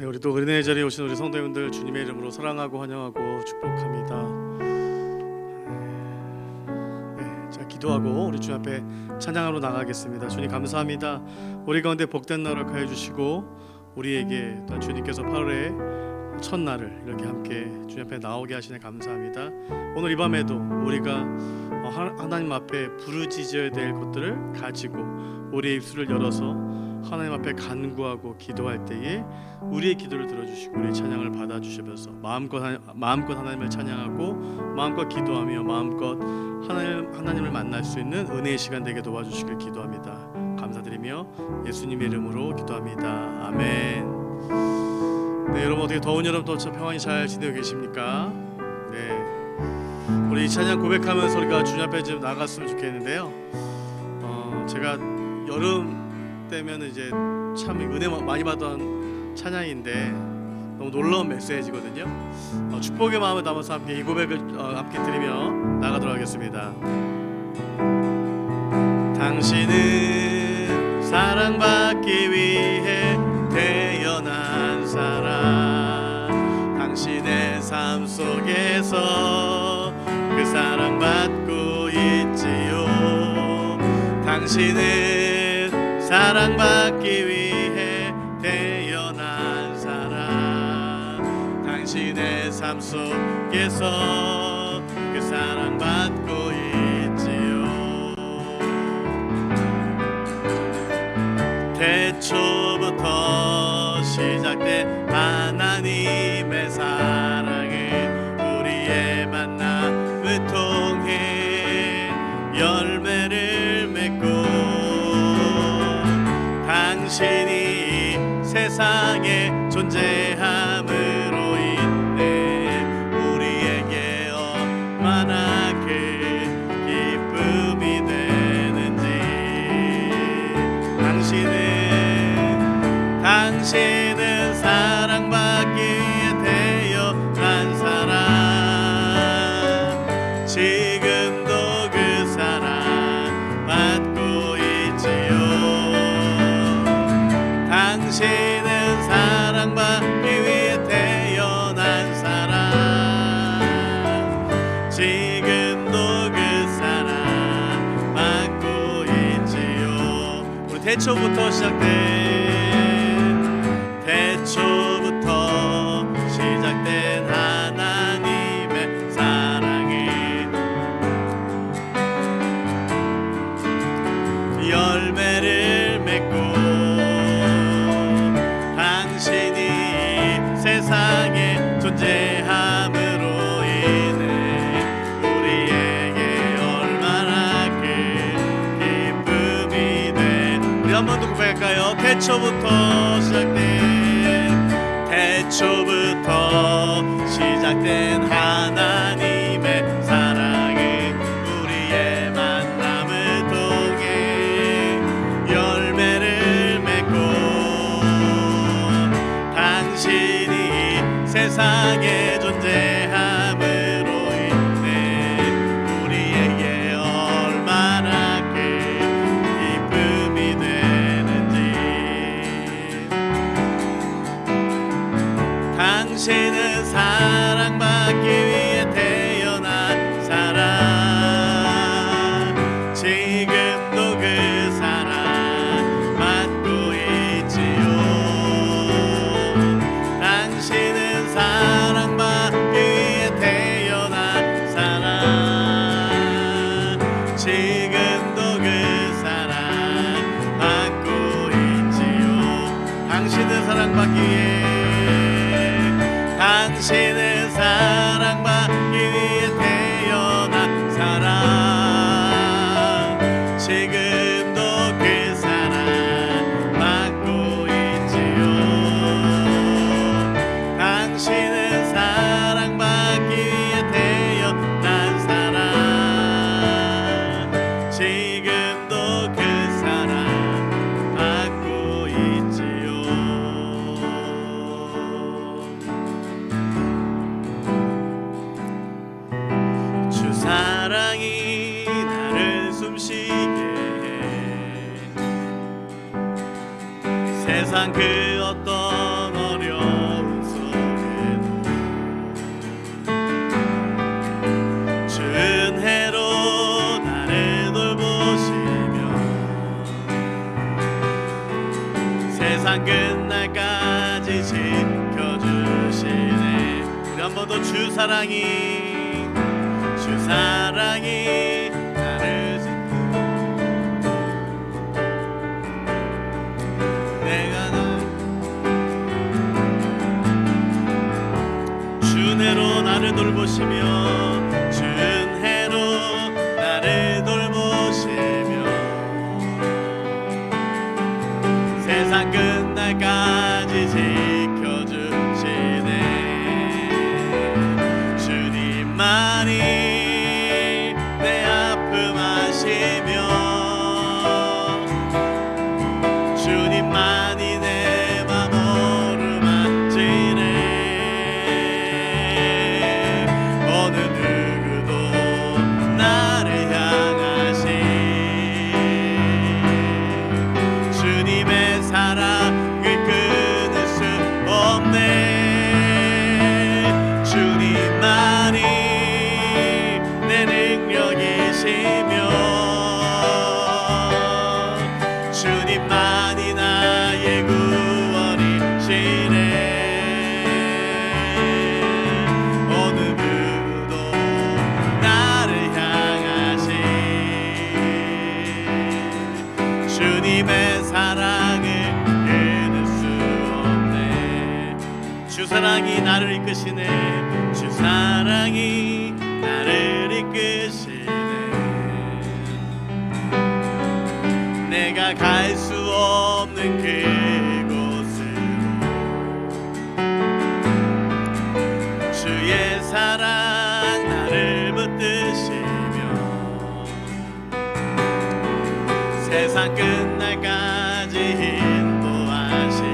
우리 또 은혜의 자리에 오신 우리 성도님들 주님의 이름으로 사랑하고 환영하고 축복합니다. 자, 기도하고 우리 주님 앞에 찬양하러 나가겠습니다. 주님 감사합니다. 우리 가운데 복된 날 허락하여 주시고 우리에게 또 주님께서 8월의 첫날을 이렇게 함께 주님 앞에 나오게 하시네 감사합니다. 오늘 이 밤에도 우리가 하나님 앞에 부르짖어야 될 것들을 가지고 우리의 입술을 열어서 하나님 앞에 간구하고 기도할 때에 우리의 기도를 들어주시고 우리의 찬양을 받아주시면서 마음껏 하나님을 찬양하고 마음껏 기도하며 마음껏 하나님을 만날 수 있는 은혜의 시간 되게 도와주시길 기도합니다. 감사드리며 예수님의 이름으로 기도합니다. 아멘. 네, 여러분 어떻게 더운 여름 또 평안히 잘 지내고 계십니까? 네, 우리 이 찬양 고백하면서 우리가 주님 앞에 좀 나갔으면 좋겠는데요. 제가 여름 때면 이제 참 은혜 많이 받던 찬양인데 너무 놀라운 메시지거든요. 축복의 마음을 담아서 함께 이 고백을 함께 드리며 나가도록 하겠습니다. 당신은 사랑받기 위해 태어난 사람, 당신의 삶 속에서 그 사랑받고 있지요. 당신은 사랑받기 위해 태어난 사람, 당신의 삶 속에서 그 사랑받고 있지요. 태초부터 시작된 하나님의 사랑을 우리의 만남을 통해 열매를 맺고 당신이 세상에 존재함으로 인해 우리에게 얼마나 큰 기쁨이 되는지. 당신은 사랑받기 위해 태어난 사람, 지금도 그 사랑 받고 있지요. 당신은 사랑받기 위해 태어난 사람, 지금도 그 사랑 받고 있지요. 우리 태초부터 시작된 하나님의 사랑을 열매를 맺고 당신이 세상에 존재함으로 인해 우리에게 얼마나 큰 기쁨이 돼. 우리 한 번 더 고백할까요? 태초부터 시작된 하나님의 사랑은 우리의 만남을 통해 열매를 맺고 당신이 세상에 존재함으로 인해 우리에게 얼마나 큰 기쁨이 되는지. 당신은 사랑받기 위해 태어난 사람, 지금도 그 사랑 받고 있지요. 당신은 사랑받기 위해 태어난 사람, 지금도 그 사랑 받고 있지요. 당신은 사랑받기 위해 당신은 사랑받기 위해 태어난 사람, 지금도 그 사랑 받고 있지요. 당신은 사랑받기 위해 태어난 사람, 지금도 그 사랑 받고 있지요. 사랑이 나를 숨쉬게 해 세상 그 어떤 어려움 세상 끝날까지 지켜주시네. 우리 한 번 더 주 사랑이 나를 짓고 내가 준혜로 나를 돌보시며 준혜로 나를 돌보시며 세상 끝날까지 지켜주시네. 주님만이 내 아픔 아시며 주님만이 내 맘 어루만지네. 어느 누구도 나를 향하신 주님의 사랑을 끊을 수 없네. 주님만이 내 능력이시며 주님만이 나의 구원이시네. 어느 누구도 나를 향하신 주님의 사랑을 끊을 수 없네. 주 사랑이 나를 이끄시네. 주 사랑이 나를 이끄시네. 내가 갈 수 없는 그곳으로 주의 사랑 나를 붙드시며 세상 끝날까지 인도하시네.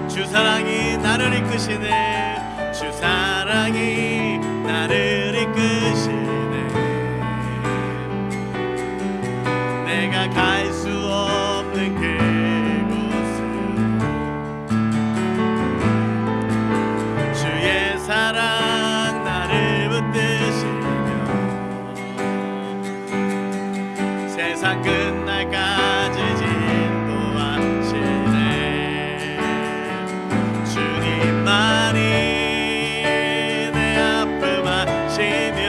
주 사랑이 나를 이끄시네. 주 사랑이 나를 이끄시네. 내가 갈 수 없는 그곳으로 주의 사랑 나를 붙드시며 세상 끝날까지 인도하시네. 주님만이 내 아픔 아시며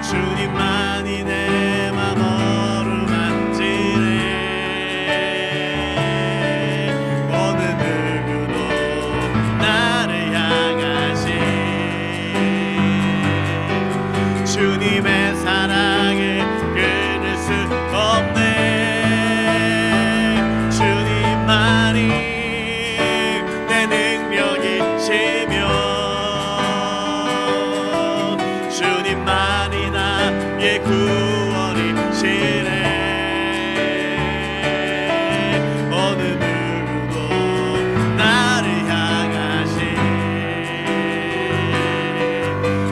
주님만이 내 맘 어루만지네. 어느 누구도 나를 향하신 주님의 사랑을 끊을 수 없네. 주님만이 내 능력이시며 주님만이 나의 구원이시네. 어느 누구도 나를 향하신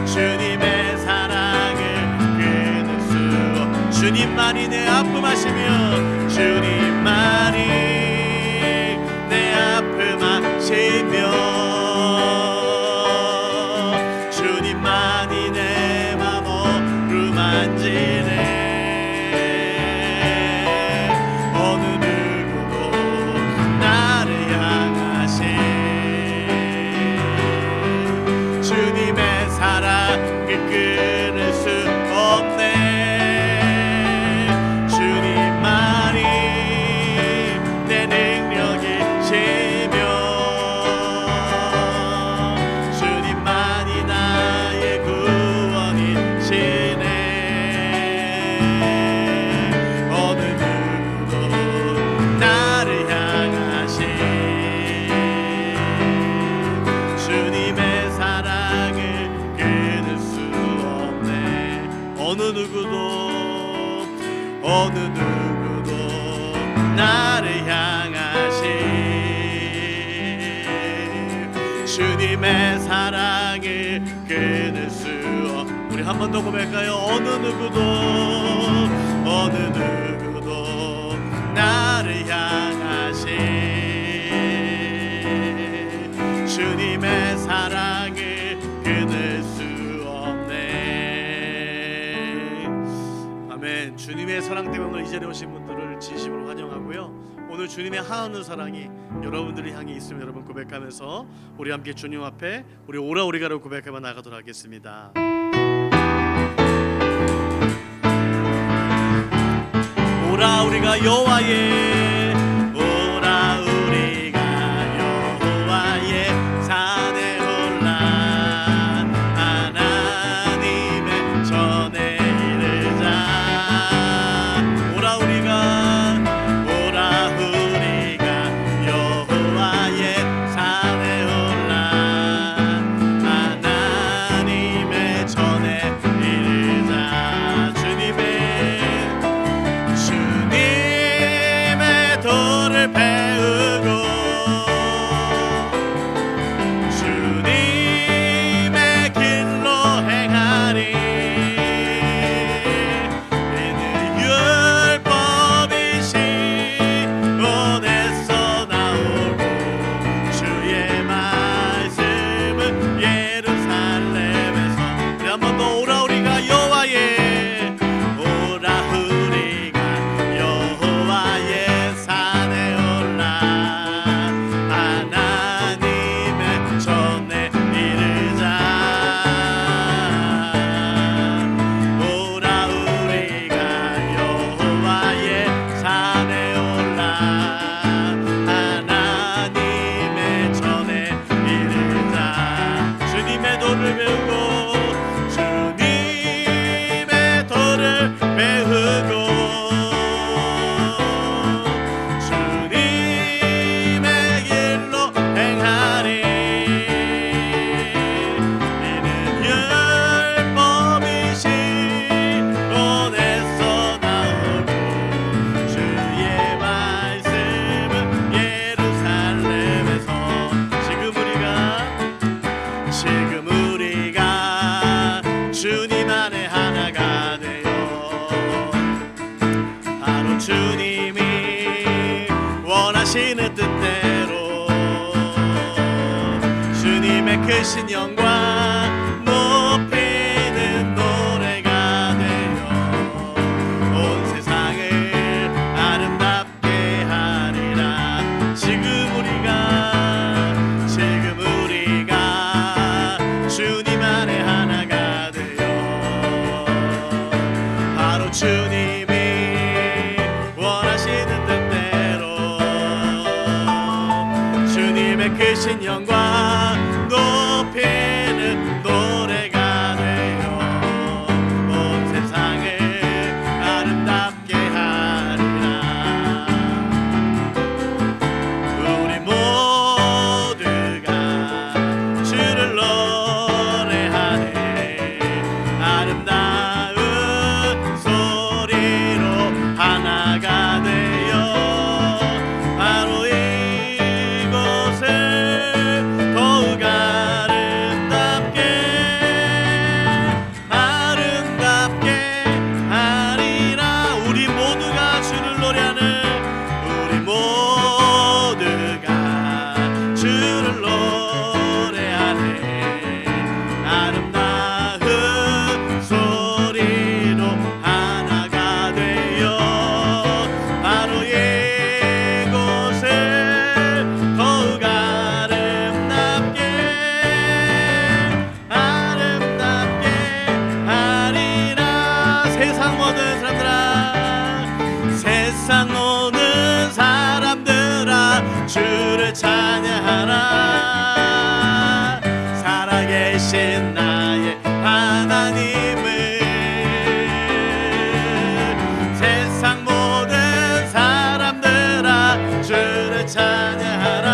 주님의 사랑을 끊을 수 없. 주님만이 내 아픔 아시며 주님만이 내 아픔 아시며 주님만이 내 맘 어루만지네. 어느 누구도 나를 향하신 주님의 사랑을 끊을 수 없네. 주님만이 내 능력이시며 주님만이 나의 구원이시네. 어느 누구도 나를 향하신 주님의 사랑을 끊을 수 없네. 어느 누구도 나를 향하신 주님의 사랑을 끊을 수 없. 우리 한 번 더 고백할까요? 어느 누구도 나를 향하신 주님의 사랑을 끊을 수 없네. 아멘. 주님의 주님의 사랑 때문에 오늘 이 자리에 오신 분들을 진심으로 환영하고요. 오늘 주님의 한없는 사랑이 여러분들을 향해 있음을 여러분 고백하면서 우리 함께 주님 앞에 우리 오라 우리가를 고백하며 나가도록 하겠습니다. 오라 우리가 여호와의, 오라 우리가 여호와의 산에 올라 하나님의 전에 이르자. 오라 우리가 여호와의 산에 올라 하나님의 전에 이르자. 주님의 도를 배우고 주님의 길로 행하리. 이는 율법이신 온에서 나오고 주의 말씀은 예루살렘에서. 우리 한 번 더 오라 우리가 여호와의, 오라 우리가 여호와의 산에 올라 하나님의 전에 이르자. 오라 우리가 여호와의 산에 올라 하나님의 전에 이르자. 주님의 도를 배우고 주님의 도를 배우고 주님의 길로 행하리. 이는 율법이신 온에서 나오고 주의 말씀은 예루살렘에서. 지금 우리가 주님 안에 하나가 되어 바로 주님이 원하시는 뜻대로 주님의 크신 영광 높이는 노래가 되어 온 세상을 아름답게 하리라. 지금 우리가 주님 안에 하나가 되어 바로 주님이 원하시는 뜻대로 주님의 크신 영광 높이는 노래가 되어 온 세상을 아름답게 하리라. 우리 모두가 주를 노래하네. 아름다운 소리로 하나가 되어 바로 이곳을 더욱 아름답게 하리라. 우리 모두가 주를 노래하는, 우리 모두가 주를 노래하네. 아름다운 소리로 하나가 되어 바로 이곳을 더욱 아름답게 하리라. 세상 모든 사람들아 주를 찬양하라. 살아계신 나의 하나님을. 세상 모든 사람들아 주를 찬양하라.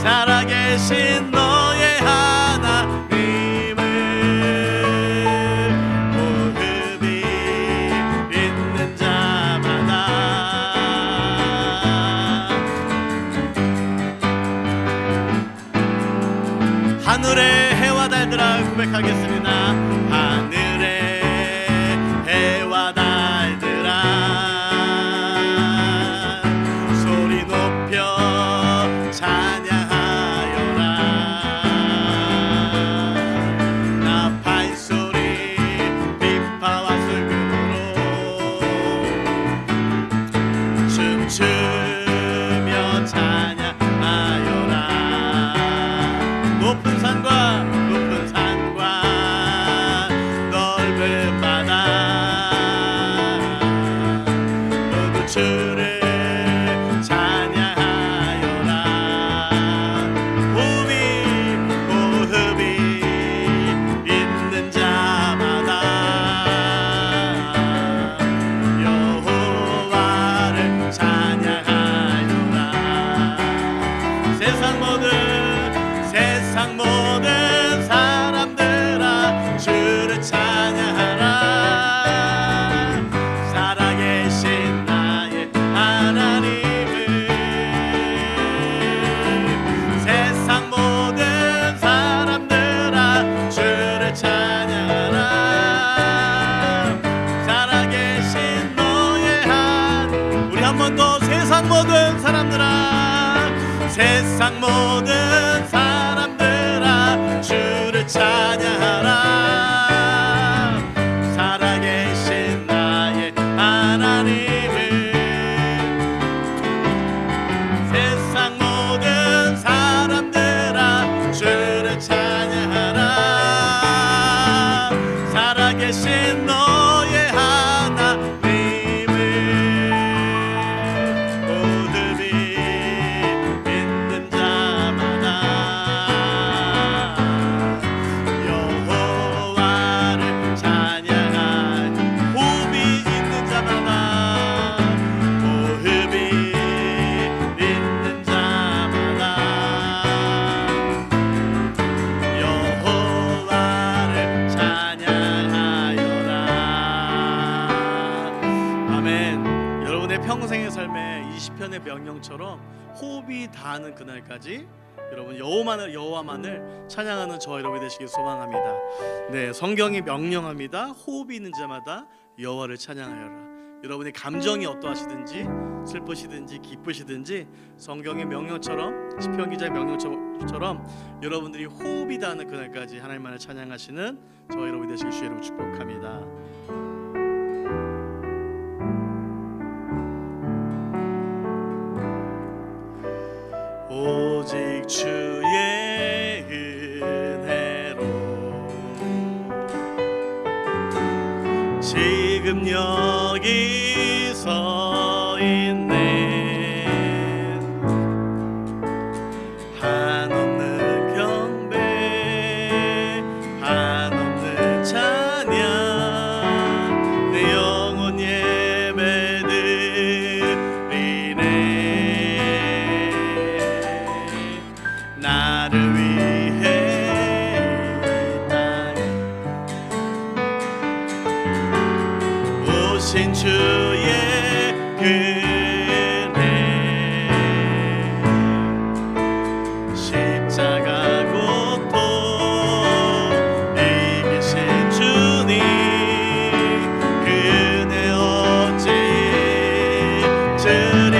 살아계신 너의 하나님을. 호흡이 있는 자마다 하늘의 해와 달들아 고백하겠습니다. 하늘의 해와 달들아 소리 높여 찬양하여라. 나팔 소리 비파와 수금으로 춤추며 찬양하여라. 높은 산과 넓은 바다 모두 주를 찬양하여라. 호흡이 있는 자마다 여호와를 찬양하여라. 세상 모든 사람들아 주를 찬양하라. 살아계신 나의 하나님을. 세상 모든 사람들아 주를 찬양하라. 살아계신 너의 우리 한 번 더. 세상 모든 사람들아 주를 찬양하라. 살아계신 나의 하나님을. 세상 모든 사람들아 주를 찬양하라. 살아계신 너의 하나님을. 호흡이 있는 자마다 여호와를 찬양하니. 호흡이 있는 자마다 여호와를 찬양하여라. 아멘. 여러분의 평생의 삶에 20편의 명령처럼 호흡이 닿는 그날까지 여러분 여호와만을 찬양하는 저와 여러분이 되시길 소망합니다. 네, 성경이 명령합니다. 호흡이 있는 자마다 여호와를 찬양하여라. 여러분의 감정이 어떠하시든지 슬프시든지 기쁘시든지 성경의 명령처럼 시편 기자의 명령처럼 여러분들이 호흡이 닿는 그날까지 하나님만을 찬양하시는 저와 여러분이 되시길 주의 이름으로 축복합니다. 오직 주의 은혜로 지금 여기 서 있네. 한없는 경배 한없는 찬양 내 영혼 예배드리네. 나를 위해 오신 주의 은혜. 십자가 고통 이기신 주님 그 은혜 어찌 잊으리.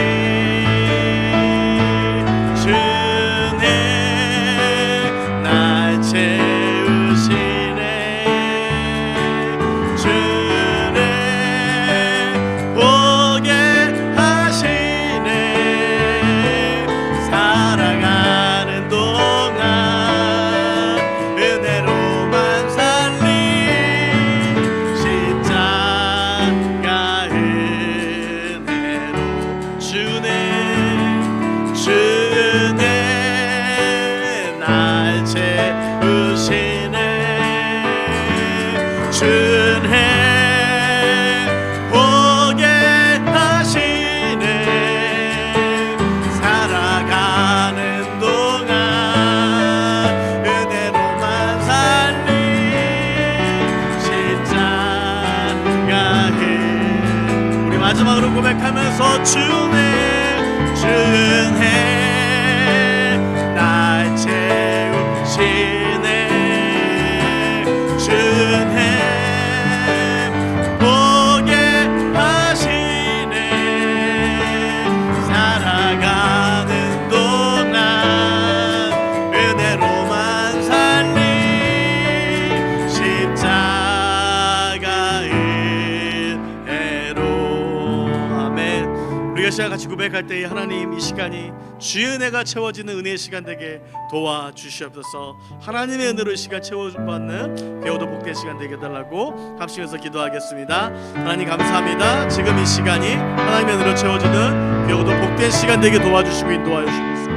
주네 날 채우시네. 주네 보게 하시네. 살아가는 동안 은혜로만 살리. 십자가 은혜로 주네 날 채우시네. 주네 보게 하시네. 살아가는 동안 은혜로만 살리. 십자가 우리 마지막으로 고백하면서 주네 날 채우시네. 주네 보게 하시네. 살아가는 동안 은혜로만 살리. 십자가 은혜로. 아멘. 우리 우리가 시간 같이 고백할 때에 하나님 이 시간이 주의 은혜가 채워지는 은혜의 시간 되게 도와주시옵소서. 하나님의 은혜로 시간 채워받는 배우도 복된 시간 되게 해달라고 합심해서 기도하겠습니다. 하나님 감사합니다. 지금 이 시간이 하나님의 은혜로 채워지는 배우도 복된 시간 되게 도와주시고 인도하여 주시옵소서.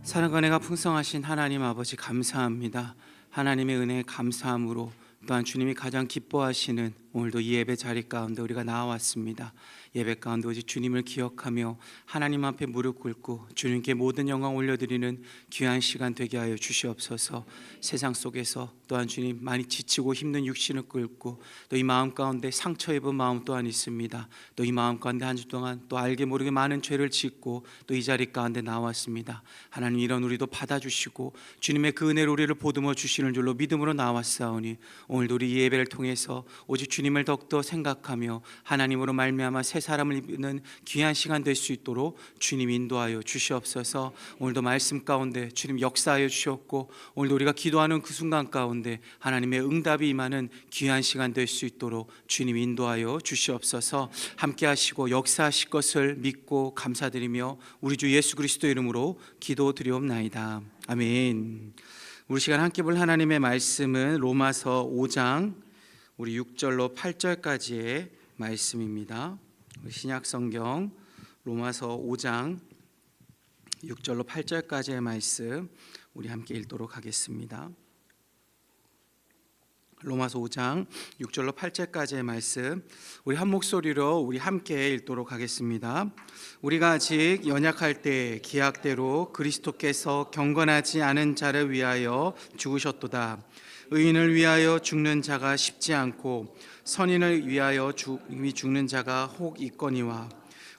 사랑과 은혜가 풍성하신 하나님 아버지 감사합니다. 하나님의 은혜에 감사함으로 또한 주님이 가장 기뻐하시는 오늘도 이 예배 자리 가운데 우리가 나와왔습니다. 예배 가운데 오직 주님을 기억하며 하나님 앞에 무릎 꿇고 주님께 모든 영광 올려드리는 귀한 시간 되게 하여 주시옵소서. 세상 속에서 또한 주님 많이 지치고 힘든 육신을 꿇고 또 이 마음 가운데 상처 입은 마음 또한 있습니다. 또 이 마음 가운데 한 주 동안 또 알게 모르게 많은 죄를 짓고 또 이 자리 가운데 나왔습니다. 하나님 이런 우리도 받아주시고 주님의 그 은혜로 우리를 보듬어 주시는 줄로 믿음으로 나왔사오니 오늘도 우리 이 예배를 통해서 오직 주님을 더욱더 생각하며 하나님으로 말미암아 새 사람을 입는 귀한 시간 될 수 있도록 주님 인도하여 주시옵소서. 오늘도 말씀 가운데 주님 역사하여 주셨고 오늘도 우리가 기도하는 그 순간 가운데 하나님의 응답이 임하는 귀한 시간 될 수 있도록 주님 인도하여 주시옵소서. 함께 하시고 역사하실 것을 믿고 감사드리며 우리 주 예수 그리스도 이름으로 기도드리옵나이다. 아멘. 우리 시간 함께 볼 하나님의 말씀은 로마서 5장 우리 6절로 8절까지의 말씀입니다. 신약성경 로마서 5장 6절로 8절까지의 말씀 우리 함께 읽도록 하겠습니다. 로마서 5장 6절로 8절까지의 말씀 우리 한 목소리로 우리 함께 읽도록 하겠습니다. 우리가 아직 연약할 때 기약대로 그리스도께서 경건하지 않은 자를 위하여 죽으셨도다. 의인을 위하여 죽는 자가 쉽지 않고 선인을 위하여 죽는 자가 혹 있거니와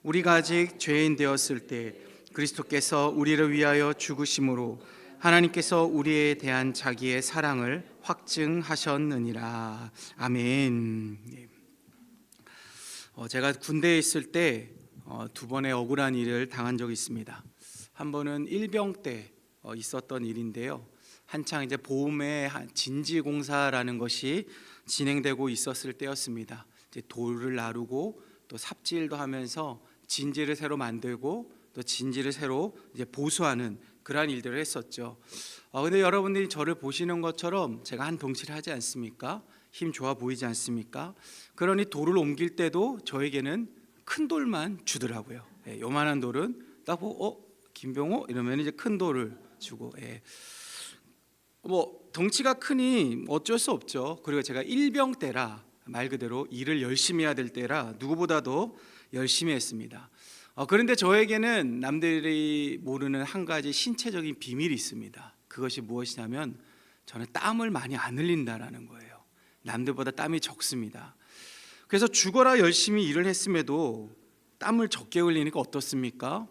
우리가 아직 죄인 되었을 때 그리스도께서 우리를 위하여 죽으심으로 하나님께서 우리에 대한 자기의 사랑을 확증하셨느니라. 아멘. 제가 군대에 있을 때 두 번의 억울한 일을 당한 적이 있습니다. 한 번은 일병 때 있었던 일인데요. 한창 이제 봄에 진지 공사라는 것이 진행되고 있었을 때였습니다. 이제 돌을 나르고 또 삽질도 하면서 진지를 새로 만들고 또 진지를 새로 이제 보수하는 그러한 일들을 했었죠. 근데 여러분들이 저를 보시는 것처럼 제가 한 덩치를 하지 않습니까? 힘 좋아 보이지 않습니까? 그러니 돌을 옮길 때도 저에게는 큰 돌만 주더라고요. 요만한 돌은 딱 보고 김병호 이러면 이제 큰 돌을 주고. 뭐 덩치가 크니 어쩔 수 없죠. 그리고 제가 일병 때라 말 그대로 일을 열심히 해야 될 때라 누구보다도 열심히 했습니다. 그런데 저에게는 남들이 모르는 한 가지 신체적인 비밀이 있습니다. 그것이 무엇이냐면 저는 땀을 많이 안 흘린다라는 거예요. 남들보다 땀이 적습니다. 그래서 죽어라 열심히 일을 했음에도 땀을 적게 흘리니까 어떻습니까?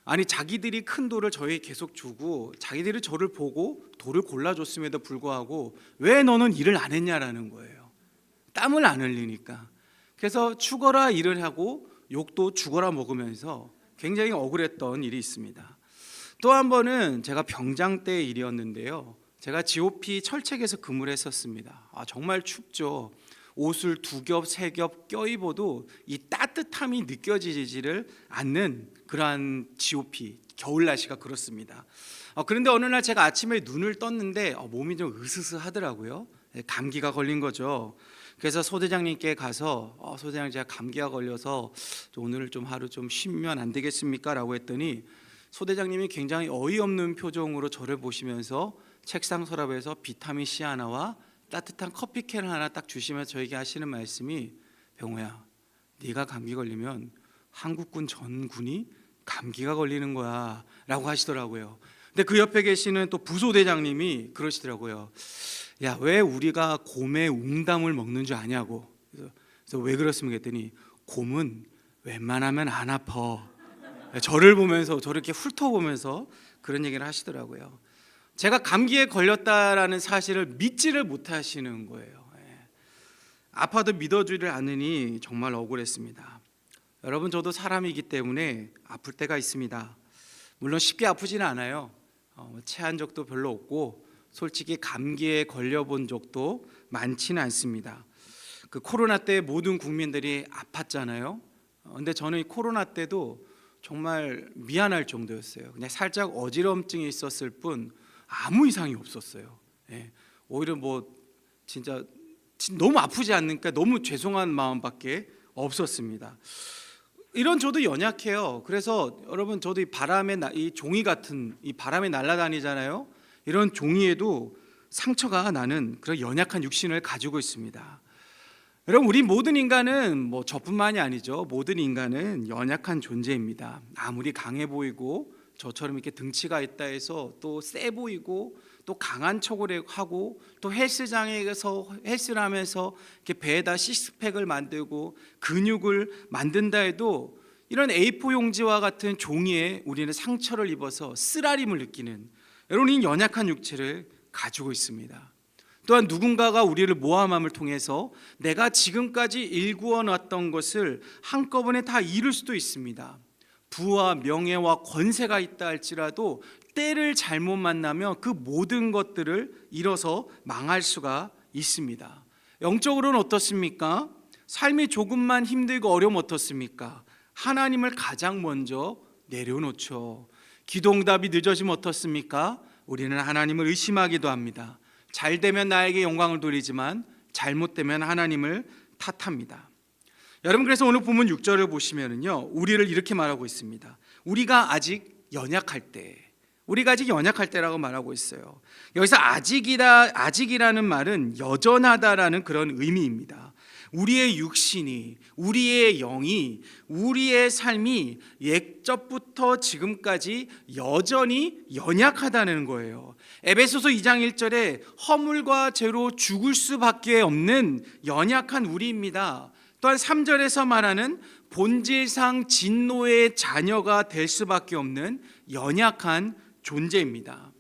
아니 자기들이 큰 돌을 저에게 계속 주고 자기들이 저를 보고 돌을 골라줬음에도 불구하고 왜 너는 일을 안 했냐라는 거예요. 땀을 안 흘리니까. 그래서 죽어라 일을 하고 욕도 죽어라 먹으면서 굉장히 억울했던 일이 있습니다. 또 한 번은 제가 병장 때 일이었는데요. 제가 GOP 철책에서 근무를 했었습니다. 정말 춥죠. 옷을 2겹, 3겹 껴입어도 이 따뜻함이 느껴지지를 않는 그러한 GOP, 겨울 날씨가 그렇습니다. 그런데 어느 날 제가 아침에 눈을 떴는데 몸이 좀 으스스하더라고요. 감기가 걸린 거죠. 그래서 소대장님께 가서 소대장 제가 감기가 걸려서 오늘 좀 하루 좀 쉬면 안 되겠습니까? 라고 했더니 소대장님이 굉장히 어이없는 표정으로 저를 보시면서 책상 서랍에서 비타민 C 하나와 따뜻한 커피캔 하나 딱 주시면서 저에게 하시는 말씀이 병호야, 네가 감기 걸리면 한국군 전군이 감기가 걸리는 거야 라고 하시더라고요. 근데 그 옆에 계시는 또 부소대장님이 그러시더라고요. 야, 왜 우리가 곰의 웅담을 먹는 줄 아냐고. 그래서 왜 그렇습니까 했더니 곰은 웬만하면 안 아파. 저를 보면서 저렇게 훑어보면서 그런 얘기를 하시더라고요. 제가 감기에 걸렸다라는 사실을 믿지를 못하시는 거예요. 아파도 믿어주를 않으니 정말 억울했습니다. 여러분, 저도 사람이기 때문에 아플 때가 있습니다. 물론 쉽게 아프지는 않아요. 체한 적도 별로 없고 솔직히 감기에 걸려본 적도 많지는 않습니다. 그 코로나 때 모든 국민들이 아팠잖아요. 근데 저는 이 코로나 때도 정말 미안할 정도였어요. 그냥 살짝 어지럼증이 있었을 뿐 아무 이상이 없었어요. 오히려 진짜 너무 아프지 않으니까 너무 죄송한 마음밖에 없었습니다. 이런 저도 연약해요. 그래서 여러분, 저도 이 종이 같은 이 바람에 날아다니잖아요. 이런 종이에도 상처가 나는 그런 연약한 육신을 가지고 있습니다. 여러분, 우리 모든 인간은 저뿐만이 아니죠. 모든 인간은 연약한 존재입니다. 아무리 강해 보이고 저처럼 이렇게 등치가 있다 해서 또 세 보이고 또 강한 척을 하고 또 헬스장에서 헬스를 하면서 이렇게 배에다 식스팩을 만들고 근육을 만든다 해도 이런 A4 용지와 같은 종이에 우리는 상처를 입어서 쓰라림을 느끼는, 여러분, 이 연약한 육체를 가지고 있습니다. 또한 누군가가 우리를 모함함을 통해서 내가 지금까지 일구어 놨던 것을 한꺼번에 다 잃을 수도 있습니다. 부와 명예와 권세가 있다 할지라도 때를 잘못 만나면 그 모든 것들을 잃어서 망할 수가 있습니다. 영적으로는 어떻습니까? 삶이 조금만 힘들고 어려우면 어떻습니까? 하나님을 가장 먼저 내려놓죠. 기도응답이 늦어지면 어떻습니까? 우리는 하나님을 의심하기도 합니다. 잘 되면 나에게 영광을 돌리지만 잘못되면 하나님을 탓합니다. 여러분, 그래서 오늘 본문 6절을 보시면은요, 우리를 이렇게 말하고 있습니다. 우리가 아직 연약할 때라고 말하고 있어요. 여기서 아직이라는 말은 여전하다라는 그런 의미입니다. 우리의 육신이, 우리의 영이, 우리의 삶이 옛적부터 지금까지 여전히 연약하다는 거예요. 에베소서 2장 1절에 허물과 죄로 죽을 수밖에 없는 연약한 우리입니다. 또한 3절에서 말하는 본질상 진노의 자녀가 될 수밖에 없는 연약한 존재입니다.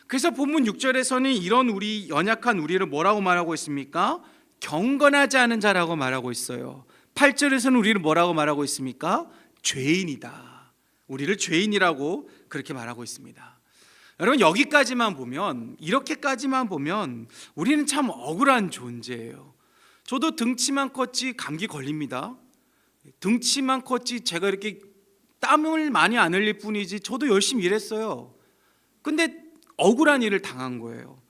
그래서 본문 6절에서는 이런 우리 연약한 우리를 뭐라고 말하고 있습니까? 경건하지 않은 자라고 말하고 있어요. 8절에서는 우리를 뭐라고 말하고 있습니까? 죄인이다. 우리를 죄인이라고 그렇게 말하고 있습니다. 여러분, 여기까지만 보면, 이렇게까지만 보면 우리는 참 억울한 존재예요. 저도 등치만 컸지 감기 걸립니다. 등치만 컸지 제가 이렇게 땀을 많이 안 흘릴 뿐이지 저도 열심히 일했어요. 근데 억울한 일을 당한 거예요.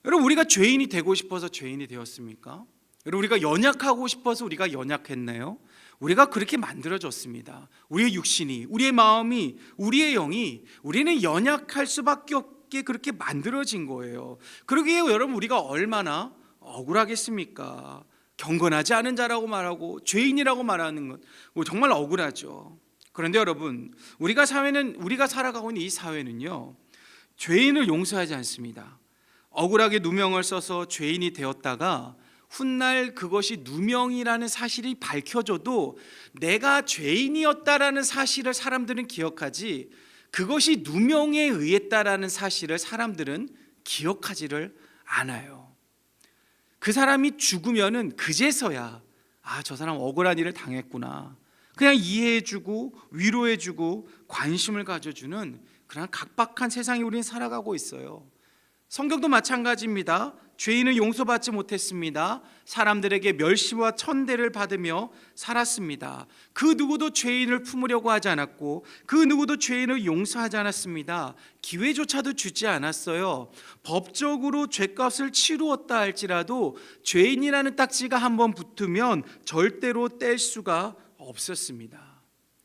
여러분, 우리가 죄인이 되고 싶어서 죄인이 되었습니까? 여러분, 우리가 연약하고 싶어서 우리가 연약했나요? 우리가 그렇게 만들어졌습니다. 우리의 육신이, 우리의 마음이, 우리의 영이, 우리는 연약할 수밖에 없게 그렇게 만들어진 거예요. 그러기에 여러분, 우리가 얼마나 억울하겠습니까? 경건하지 않은 자라고 말하고 죄인이라고 말하는 것 정말 억울하죠. 그런데 여러분, 우리가 살아가고 있는 이 사회는요, 죄인을 용서하지 않습니다. 억울하게 누명을 써서 죄인이 되었다가 훗날 그것이 누명이라는 사실이 밝혀져도 내가 죄인이었다라는 사실을 사람들은 기억하지, 그것이 누명에 의했다라는 사실을 사람들은 기억하지를 않아요. 그 사람이 죽으면은 그제서야 저 사람 억울한 일을 당했구나, 그냥 이해해주고 위로해주고 관심을 가져주는 그런 각박한 세상에 우리는 살아가고 있어요. 성경도 마찬가지입니다. 죄인은 용서받지 못했습니다. 사람들에게 멸시와 천대를 받으며 살았습니다. 그 누구도 죄인을 품으려고 하지 않았고 그 누구도 죄인을 용서하지 않았습니다. 기회조차도 주지 않았어요. 법적으로 죄값을 치루었다 할지라도 죄인이라는 딱지가 한번 붙으면 절대로 뗄 수가 없었습니다.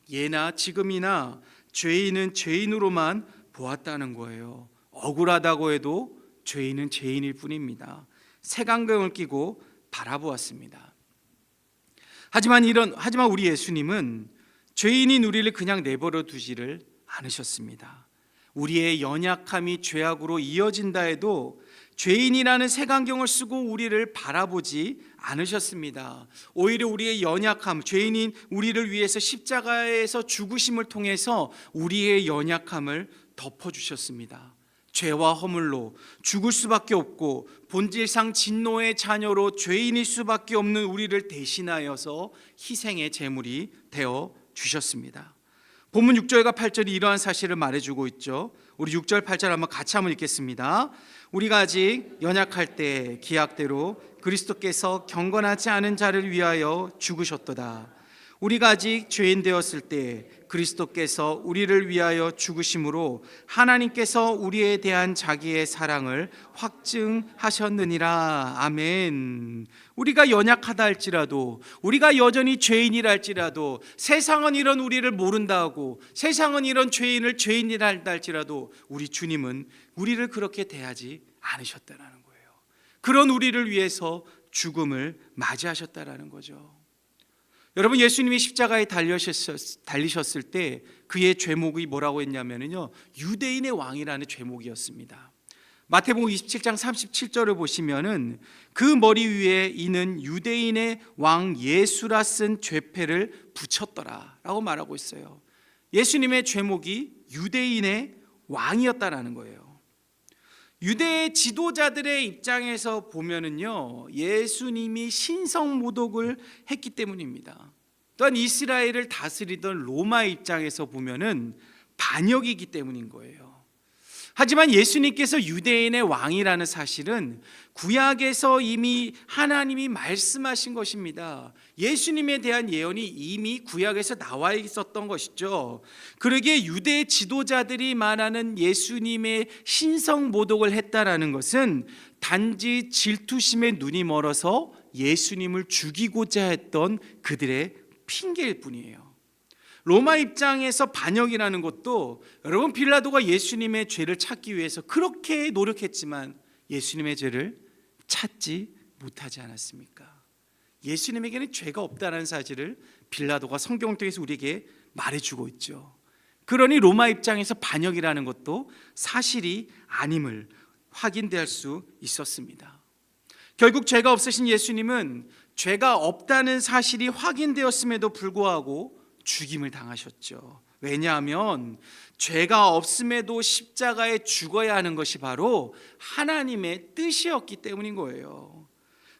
예나 지금이나 죄인은 죄인으로만 보았다는 거예요. 억울하다고 해도 죄인은 죄인일 뿐입니다. 색안경을 끼고 바라보았습니다. 하지만 우리 예수님은 죄인인 우리를 그냥 내버려 두지를 않으셨습니다. 우리의 연약함이 죄악으로 이어진다 해도 죄인이라는 색안경을 쓰고 우리를 바라보지 않으셨습니다. 오히려 우리의 연약함, 죄인인 우리를 위해서 십자가에서 죽으심을 통해서 우리의 연약함을 덮어주셨습니다. 죄와 허물로 죽을 수밖에 없고 본질상 진노의 자녀로 죄인일 수밖에 없는 우리를 대신하여서 희생의 제물이 되어 주셨습니다. 본문 6절과 8절이 이러한 사실을 말해주고 있죠. 우리 6절 8절 한번 같이 한번 읽겠습니다. 우리가 아직 연약할 때 기약대로 그리스도께서 경건하지 않은 자를 위하여 죽으셨도다. 우리가 아직 죄인 되었을 때 그리스도께서 우리를 위하여 죽으심으로 하나님께서 우리에 대한 자기의 사랑을 확증하셨느니라. 아멘. 우리가 연약하다 할지라도, 우리가 여전히 죄인이라 할지라도, 세상은 이런 우리를 모른다 하고 세상은 이런 죄인을 죄인이라 한다 할지라도 우리 주님은 우리를 그렇게 대하지 않으셨다는 거예요. 그런 우리를 위해서 죽음을 맞이하셨다는 거죠. 여러분, 예수님이 십자가에 달리셨을 때 그의 죄목이 뭐라고 했냐면요, 유대인의 왕이라는 죄목이었습니다. 마태복음 27장 37절을 보시면은 그 머리 위에 이는 유대인의 왕 예수라 쓴 죄패를 붙였더라라고 말하고 있어요. 예수님의 죄목이 유대인의 왕이었다라는 거예요. 유대 지도자들의 입장에서 보면은요, 예수님이 신성모독을 했기 때문입니다. 또한 이스라엘을 다스리던 로마의 입장에서 보면은 반역이기 때문인 거예요. 하지만 예수님께서 유대인의 왕이라는 사실은 구약에서 이미 하나님이 말씀하신 것입니다. 예수님에 대한 예언이 이미 구약에서 나와 있었던 것이죠. 그러기에 유대 지도자들이 말하는 예수님의 신성 모독을 했다라는 것은 단지 질투심에 눈이 멀어서 예수님을 죽이고자 했던 그들의 핑계일 뿐이에요. 로마 입장에서 반역이라는 것도, 여러분, 빌라도가 예수님의 죄를 찾기 위해서 그렇게 노력했지만 예수님의 죄를 찾지 못하지 않았습니까? 예수님에게는 죄가 없다는 사실을 빌라도가 성경을 통해서 우리에게 말해주고 있죠. 그러니 로마 입장에서 반역이라는 것도 사실이 아님을 확인될 수 있었습니다. 결국 죄가 없으신 예수님은 죄가 없다는 사실이 확인되었음에도 불구하고 죽임을 당하셨죠. 왜냐하면 죄가 없음에도 십자가에 죽어야 하는 것이 바로 하나님의 뜻이었기 때문인 거예요.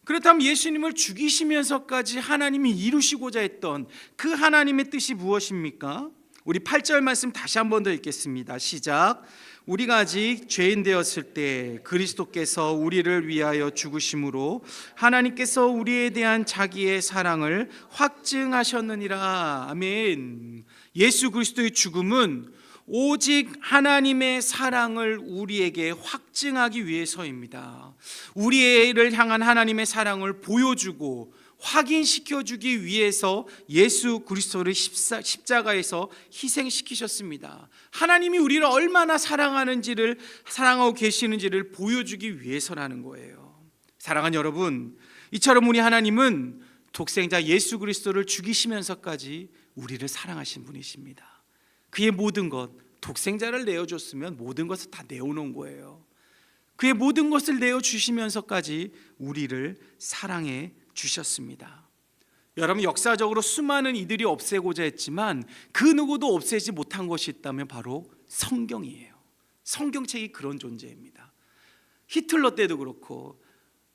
그렇다면 예수님을 죽이시면서까지 하나님이 이루시고자 했던 그 하나님의 뜻이 무엇입니까? 우리 8절 말씀 다시 한 번 더 읽겠습니다. 시작. 우리가 아직 죄인 되었을 때 그리스도께서 우리를 위하여 죽으심으로 하나님께서 우리에 대한 자기의 사랑을 확증하셨느니라. 아멘. 예수 그리스도의 죽음은 오직 하나님의 사랑을 우리에게 확증하기 위해서입니다. 우리를 향한 하나님의 사랑을 보여주고 확인시켜주기 위해서 예수 그리스도를 십자가에서 희생시키셨습니다. 하나님이 우리를 얼마나 사랑하고 계시는지를 보여주기 위해서라는 거예요. 사랑하는 여러분, 이처럼 우리 하나님은 독생자 예수 그리스도를 죽이시면서까지 우리를 사랑하신 분이십니다. 그의 모든 것, 독생자를 내어줬으면 모든 것을 다 내어놓은 거예요. 그의 모든 것을 내어주시면서까지 우리를 사랑해 주셨습니다. 여러분, 역사적으로 수많은 이들이 없애고자 했지만 그 누구도 없애지 못한 것이 있다면 바로 성경이에요. 성경책이 그런 존재입니다. 히틀러 때도 그렇고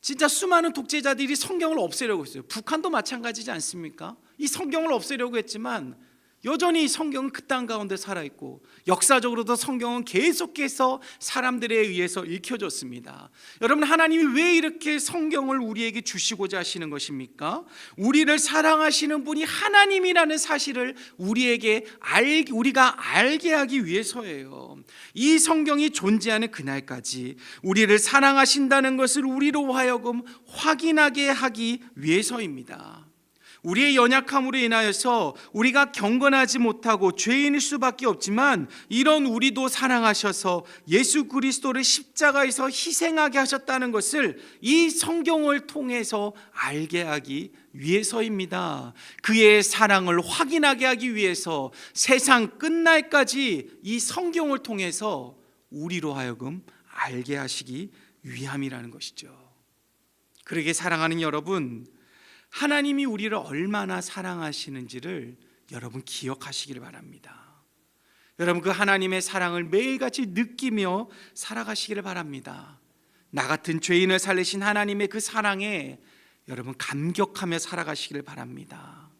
진짜 수많은 독재자들이 성경을 없애려고 했어요. 북한도 마찬가지지 않습니까? 이 성경을 없애려고 했지만 여전히 성경은 그 땅 가운데 살아있고, 역사적으로도 성경은 계속해서 사람들에 의해서 읽혀졌습니다. 여러분, 하나님이 왜 이렇게 성경을 우리에게 주시고자 하시는 것입니까? 우리를 사랑하시는 분이 하나님이라는 사실을 우리가 알게 하기 위해서예요. 이 성경이 존재하는 그날까지 우리를 사랑하신다는 것을 우리로 하여금 확인하게 하기 위해서입니다. 우리의 연약함으로 인하여서 우리가 경건하지 못하고 죄인일 수밖에 없지만 이런 우리도 사랑하셔서 예수 그리스도를 십자가에서 희생하게 하셨다는 것을 이 성경을 통해서 알게 하기 위해서입니다. 그의 사랑을 확인하게 하기 위해서 세상 끝날까지 이 성경을 통해서 우리로 하여금 알게 하시기 위함이라는 것이죠. 그러게 사랑하는 여러분, 하나님이 우리를 얼마나 사랑하시는지를 여러분 기억하시기를 바랍니다. 여러분 그 하나님의 사랑을 매일같이 느끼며 살아가시기를 바랍니다. 나 같은 죄인을 살리신 하나님의 그 사랑에 여러분 감격하며 살아가시기를 바랍니다.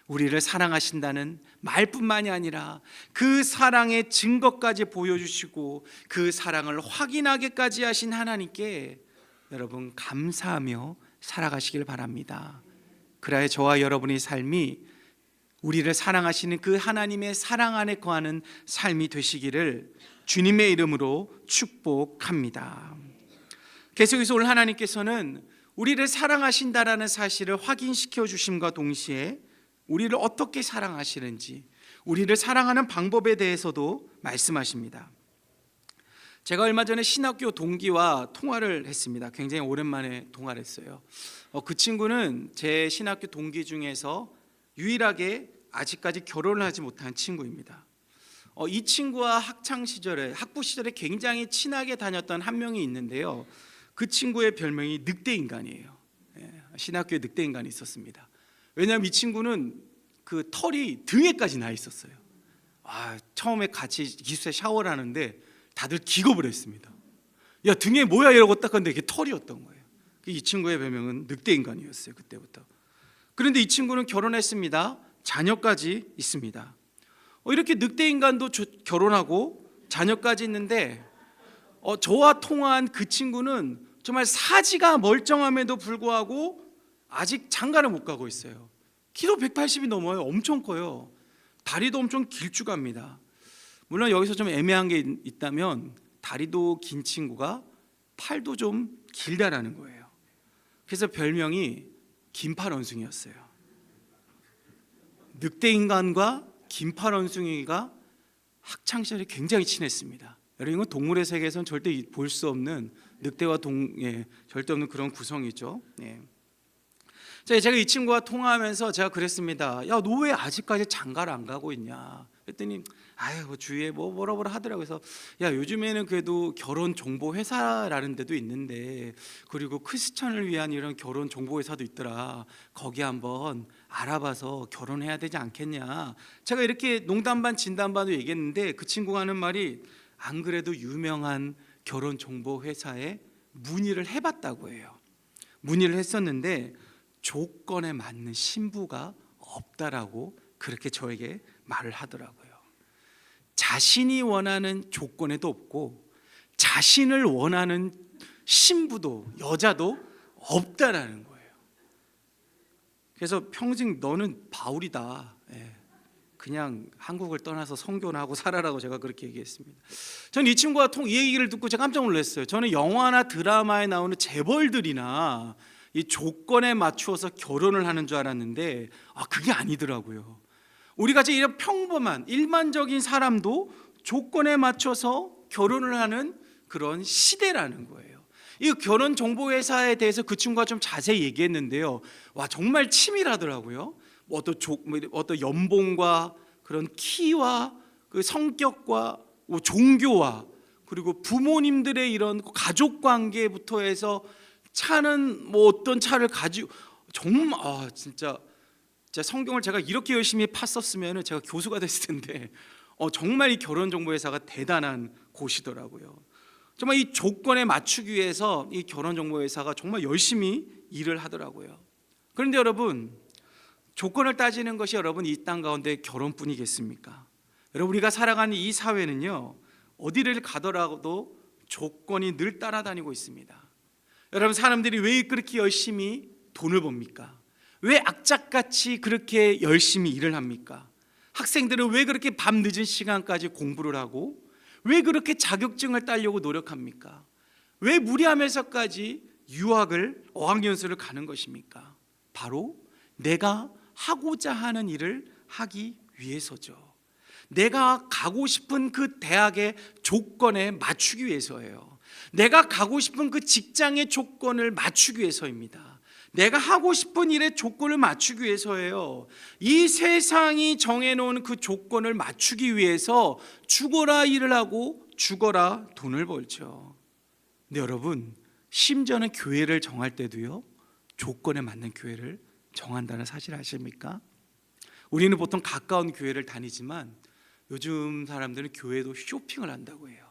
우리를 사랑하신다는 말뿐만이 아니라 그 사랑의 증거까지 보여주시고 그 사랑을 확인하게까지 하신 하나님께 여러분 감사하며 살아가시길 바랍니다. 그래야 저와 여러분의 삶이 우리를 사랑하시는 그 하나님의 사랑 안에 거하는 삶이 되시기를 주님의 이름으로 축복합니다. 계속해서 오늘 하나님께서는 우리를 사랑하신다라는 사실을 확인시켜 주심과 동시에 우리를 어떻게 사랑하시는지, 우리를 사랑하는 방법에 대해서도 말씀하십니다. 제가 얼마 전에 신학교 동기와 통화를 했습니다. 굉장히 오랜만에 통화를 했어요. 그 친구는 제 신학교 동기 중에서 유일하게 아직까지 결혼을 하지 못한 친구입니다. 이 친구와 학부 시절에 굉장히 친하게 다녔던 한 명이 있는데요. 그 친구의 별명이 늑대인간이에요. 신학교에 늑대인간이 있었습니다. 왜냐하면 이 친구는 그 털이 등에까지 나 있었어요. 처음에 같이 기숙사에 샤워를 하는데 다들 기겁을 했습니다. 야, 등에 뭐야 이러고 딱 봤는데 이게 털이었던 거예요. 이 친구의 별명은 늑대인간이었어요. 그때부터. 그런데 이 친구는 결혼했습니다. 자녀까지 있습니다. 이렇게 늑대인간도 결혼하고 자녀까지 있는데 저와 통화한 그 친구는 정말 사지가 멀쩡함에도 불구하고 아직 장가를 못 가고 있어요. 키도 180이 넘어요. 엄청 커요. 다리도 엄청 길쭉합니다. 물론 여기서 좀 애매한 게 있다면 다리도 긴 친구가 팔도 좀 길다라는 거예요. 그래서 별명이 긴팔 원숭이였어요. 늑대인간과 긴팔 원숭이가 학창시절에 굉장히 친했습니다. 여러분 이건 동물의 세계에서는 절대 볼 수 없는 늑대와 절대 없는 그런 구성이죠. 제가 이 친구와 통화하면서 제가 그랬습니다. 야, 너 왜 아직까지 장가를 안 가고 있냐? 그랬더니 주위에 뭐라 하더라고요. 그래서 야, 요즘에는 그래도 결혼 정보 회사라는 데도 있는데, 그리고 크리스천을 위한 이런 결혼 정보 회사도 있더라. 거기 한번 알아봐서 결혼해야 되지 않겠냐? 제가 이렇게 농담 반 진담 반도 얘기했는데 그 친구가 하는 말이 안 그래도 유명한 결혼 정보 회사에 문의를 해봤다고 해요. 문의를 했었는데 조건에 맞는 신부가 없다라고 그렇게 저에게 말을 하더라고요. 자신이 원하는 조건에도 없고 자신을 원하는 신부도 여자도 없다라는 거예요. 그래서 평생 너는 바울이다. 그냥 한국을 떠나서 선교나 하고 살아라고 제가 그렇게 얘기했습니다. 저는 이 친구가 이 얘기를 듣고 제가 깜짝 놀랐어요. 저는 영화나 드라마에 나오는 재벌들이나 이 조건에 맞추어서 결혼을 하는 줄 알았는데 그게 아니더라고요. 우리가 이런 평범한 일반적인 사람도 조건에 맞춰서 결혼을 하는 그런 시대라는 거예요. 이 결혼 정보 회사에 대해서 그 친구가 좀 자세히 얘기했는데요. 정말 치밀하더라고요. 어떤 연봉과 그런 키와 그 성격과 종교와 그리고 부모님들의 이런 가족 관계부터 해서 차는 어떤 차를 가지고 정말 진짜 성경을 제가 이렇게 열심히 팠었으면 제가 교수가 됐을 텐데 정말 이 결혼정보회사가 대단한 곳이더라고요. 정말 이 조건에 맞추기 위해서 이 결혼정보회사가 정말 열심히 일을 하더라고요. 그런데 여러분, 조건을 따지는 것이 여러분 이 땅 가운데 결혼뿐이겠습니까? 여러분 우리가 살아가는 이 사회는요, 어디를 가더라도 조건이 늘 따라다니고 있습니다. 여러분 사람들이 왜 그렇게 열심히 돈을 법니까? 왜 악착같이 그렇게 열심히 일을 합니까? 학생들은 왜 그렇게 밤늦은 시간까지 공부를 하고 왜 그렇게 자격증을 따려고 노력합니까? 왜 무리하면서까지 유학을 어학연수를 가는 것입니까? 바로 내가 하고자 하는 일을 하기 위해서죠. 내가 가고 싶은 그 대학의 조건에 맞추기 위해서예요. 내가 가고 싶은 그 직장의 조건을 맞추기 위해서입니다. 내가 하고 싶은 일에 조건을 맞추기 위해서예요. 이 세상이 정해놓은 그 조건을 맞추기 위해서 죽어라 일을 하고 죽어라 돈을 벌죠. 근데 여러분, 심지어는 교회를 정할 때도요, 조건에 맞는 교회를 정한다는 사실 아십니까? 우리는 보통 가까운 교회를 다니지만 요즘 사람들은 교회도 쇼핑을 한다고 해요.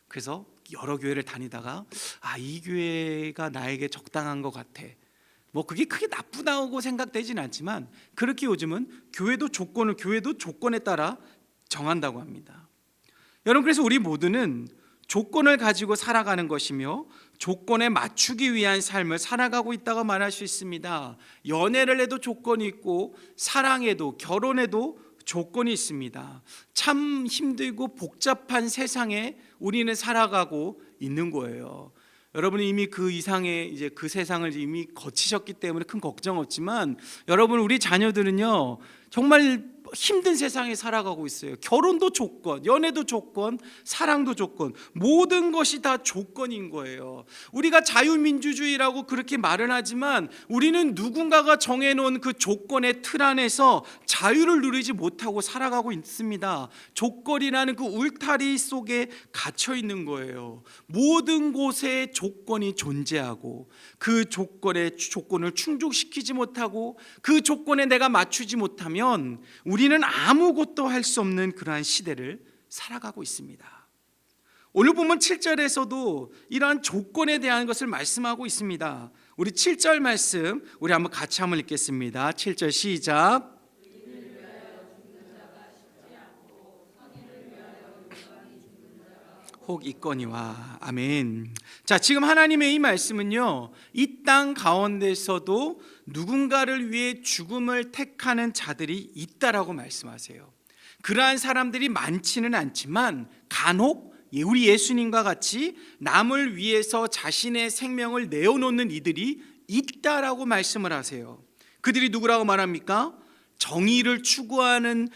그래서 여러 교회를 다니다가 이 교회가 나에게 적당한 것 같아. 뭐 그게 크게 나쁘다고 생각되진 않지만 그렇게 요즘은 교회도 조건에 따라 정한다고 합니다. 여러분, 그래서 우리 모두는 조건을 가지고 살아가는 것이며 조건에 맞추기 위한 삶을 살아가고 있다고 말할 수 있습니다. 연애를 해도 조건이 있고 사랑에도 결혼에도 조건이 있습니다. 참 힘들고 복잡한 세상에 우리는 살아가고 있는 거예요. 여러분이 이미 그 이상의 이제 그 세상을 이미 거치셨기 때문에 큰 걱정 없지만, 여러분, 우리 자녀들은요 정말 힘든 세상에 살아가고 있어요. 결혼도 조건, 연애도 조건, 사랑도 조건, 모든 것이 다 조건인 거예요. 우리가 자유민주주의라고 그렇게 말은 하지만 우리는 누군가가 정해놓은 그 조건의 틀 안에서 자유를 누리지 못하고 살아가고 있습니다. 조건이라는 그 울타리 속에 갇혀 있는 거예요. 모든 곳에 조건이 존재하고 그 조건을 충족시키지 못하고 그 조건에 내가 맞추지 못하면 우리는 아무것도 할 수 없는 그러한 시대를 살아가고 있습니다. 오늘 보면 7절에서도 이러한 조건에 대한 것을 말씀하고 있습니다. 우리 7절 말씀 우리 한번 같이 한번 읽겠습니다. 7절 시작. 혹 있거니와. 아멘. 자, 지금 하나님의 이 말씀은요, 이 땅 가운데서도 누군가를 위해 죽음을 택하는 자들이 있다라고 말씀하세요. 그러한 사람들이 많지는 않지만 간혹 우리 예수님과 같이 남을 위해서 자신의 생명을 내어놓는 이들이 있다라고 말씀을 하세요. 그들이 누구라고 말합니까? 정의를 추구하는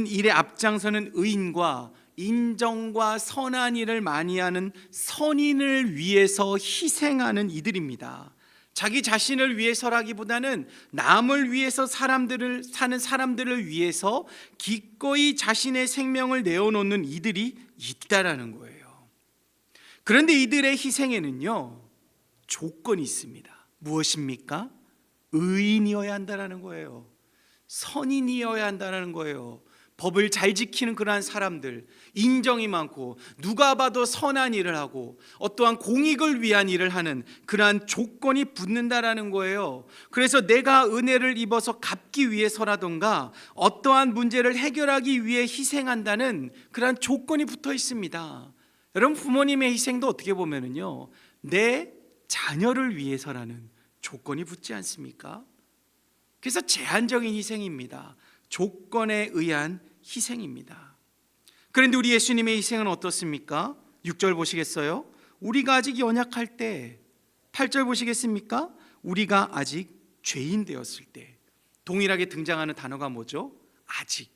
일에 앞장서는 의인과 인정과 선한 일을 많이 하는 선인을 위해서 희생하는 이들입니다. 자기 자신을 위해서라기보다는 남을 위해서 사는 사람들을 위해서 기꺼이 자신의 생명을 내어놓는 이들이 있다라는 거예요. 그런데 이들의 희생에는요, 조건이 있습니다. 무엇입니까? 의인이어야 한다는 거예요. 선인이어야 한다는 거예요. 법을 잘 지키는 그러한 사람들, 인정이 많고 누가 봐도 선한 일을 하고 어떠한 공익을 위한 일을 하는 그러한 조건이 붙는다라는 거예요. 그래서 내가 은혜를 입어서 갚기 위해서라던가 어떠한 문제를 해결하기 위해 희생한다는 그러한 조건이 붙어 있습니다. 여러분, 부모님의 희생도 어떻게 보면은요, 내 자녀를 위해서라는 조건이 붙지 않습니까? 그래서 제한적인 희생입니다. 조건에 의한 희생입니다. 그런데 우리 예수님의 희생은 어떻습니까? 6절 보시겠어요? 우리가 아직 연약할 때. 8절 보시겠습니까? 우리가 아직 죄인 되었을 때. 동일하게 등장하는 단어가 뭐죠? 아직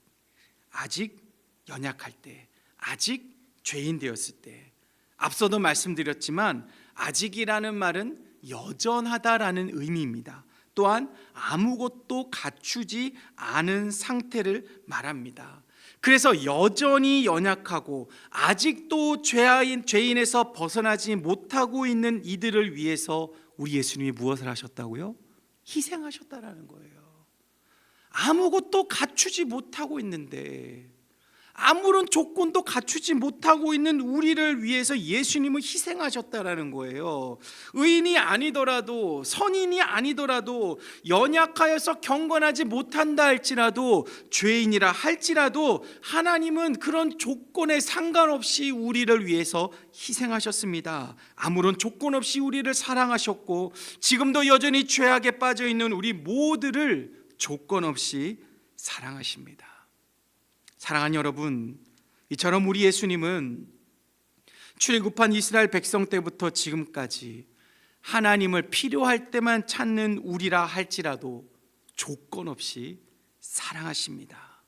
연약할 때, 아직 죄인 되었을 때. 앞서도 말씀드렸지만 아직이라는 말은 여전하다라는 의미입니다. 또한 아무것도 갖추지 않은 상태를 말합니다. 그래서 여전히 연약하고 아직도 죄인에서 벗어나지 못하고 있는 이들을 위해서 우리 예수님이 무엇을 하셨다고요? 희생하셨다라는 거예요. 아무것도 갖추지 못하고 있는데, 아무런 조건도 갖추지 못하고 있는 우리를 위해서 예수님은 희생하셨다라는 거예요. 의인이 아니더라도, 선인이 아니더라도, 연약하여서 경건하지 못한다 할지라도, 죄인이라 할지라도 하나님은 그런 조건에 상관없이 우리를 위해서 희생하셨습니다. 아무런 조건 없이 우리를 사랑하셨고 지금도 여전히 죄악에 빠져 있는 우리 모두를 조건 없이 사랑하십니다. 사랑하는 여러분, 이처럼 우리 예수님은 출애굽한 이스라엘 백성 때부터 지금까지 하나님을 필요할 때만 찾는 우리라 할지라도 조건 없이 사랑하십니다.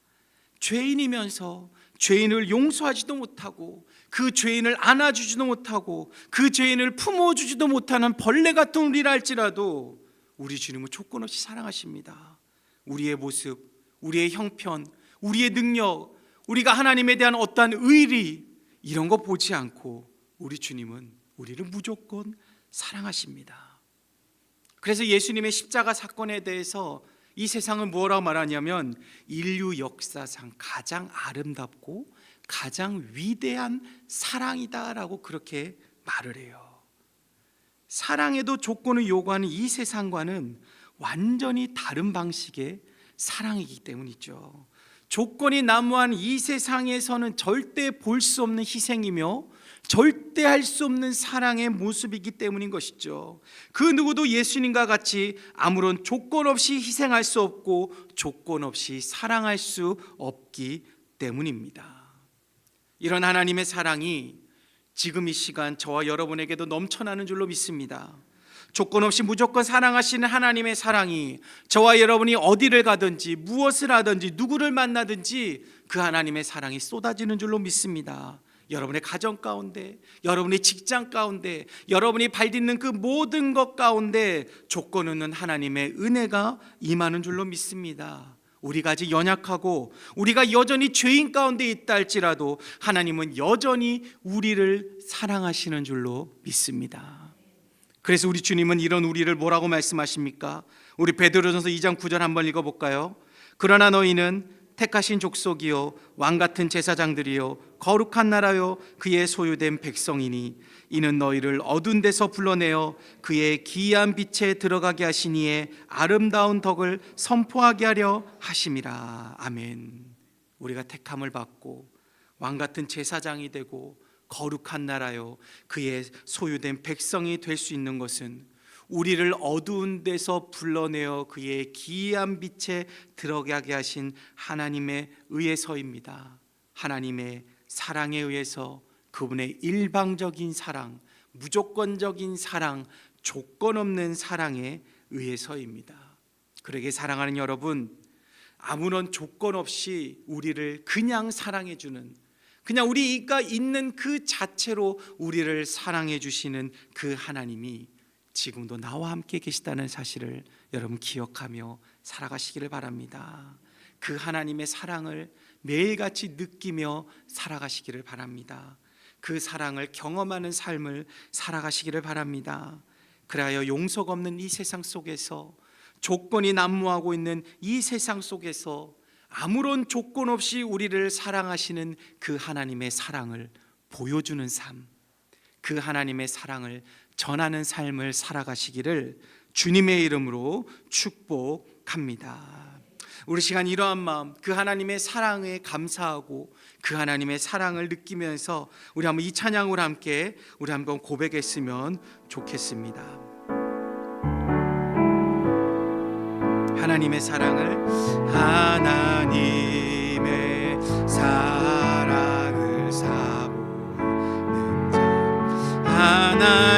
죄인이면서 죄인을 용서하지도 못하고 그 죄인을 안아주지도 못하고 그 죄인을 품어주지도 못하는 벌레 같은 우리라 할지라도 우리 주님은 조건 없이 사랑하십니다. 우리의 모습, 우리의 형편, 우리의 능력, 우리가 하나님에 대한 어떠한 의리 이런 거 보지 않고 우리 주님은 우리를 무조건 사랑하십니다. 그래서 예수님의 십자가 사건에 대해서 이 세상은 뭐라고 말하냐면 인류 역사상 가장 아름답고 가장 위대한 사랑이다라고 그렇게 말을 해요. 사랑에도 조건을 요구하는 이 세상과는 완전히 다른 방식의 사랑이기 때문이죠. 조건이 난무한 이 세상에서는 절대 볼 수 없는 희생이며 절대 할 수 없는 사랑의 모습이기 때문인 것이죠. 그 누구도 예수님과 같이 아무런 조건 없이 희생할 수 없고 조건 없이 사랑할 수 없기 때문입니다. 이런 하나님의 사랑이 지금 이 시간 저와 여러분에게도 넘쳐나는 줄로 믿습니다. 조건 없이 무조건 사랑하시는 하나님의 사랑이 저와 여러분이 어디를 가든지 무엇을 하든지 누구를 만나든지 그 하나님의 사랑이 쏟아지는 줄로 믿습니다. 여러분의 가정 가운데, 여러분의 직장 가운데, 여러분이 발딛는 그 모든 것 가운데 조건 없는 하나님의 은혜가 임하는 줄로 믿습니다. 우리가 아직 연약하고 우리가 여전히 죄인 가운데 있다 할지라도 하나님은 여전히 우리를 사랑하시는 줄로 믿습니다. 그래서 우리 주님은 이런 우리를 뭐라고 말씀하십니까? 우리 베드로전서 2장 9절 한번 읽어볼까요? 그러나 너희는 택하신 족속이요 왕같은 제사장들이요 거룩한 나라요 그의 소유된 백성이니 이는 너희를 어두운 데서 불러내어 그의 기이한 빛에 들어가게 하시니에 아름다운 덕을 선포하게 하려 하심이라. 아멘. 우리가 택함을 받고 왕같은 제사장이 되고 거룩한 나라요 그의 소유된 백성이 될 수 있는 것은 우리를 어두운 데서 불러내어 그의 기이한 빛에 들어가게 하신 하나님의 의해서입니다. 하나님의 사랑에 의해서, 그분의 일방적인 사랑, 무조건적인 사랑, 조건 없는 사랑에 의해서입니다. 그러게 사랑하는 여러분, 아무런 조건 없이 우리를 그냥 사랑해 주는, 그냥 우리가 있는 그 자체로 우리를 사랑해 주시는 그 하나님이 지금도 나와 함께 계시다는 사실을 여러분 기억하며 살아가시기를 바랍니다. 그 하나님의 사랑을 매일같이 느끼며 살아가시기를 바랍니다. 그 사랑을 경험하는 삶을 살아가시기를 바랍니다. 그리하여 용서가 없는 이 세상 속에서, 조건이 난무하고 있는 이 세상 속에서 아무런 조건 없이 우리를 사랑하시는 그 하나님의 사랑을 보여주는 삶, 그 하나님의 사랑을 전하는 삶을 살아가시기를 주님의 이름으로 축복합니다. 우리 시간 이러한 마음, 그 하나님의 사랑에 감사하고 그 하나님의 사랑을 느끼면서 우리 한번 이 찬양으로 함께 우리 한번 고백했으면 좋겠습니다. 하나님의 사랑을, 하나님의 사랑을 사모하는 자,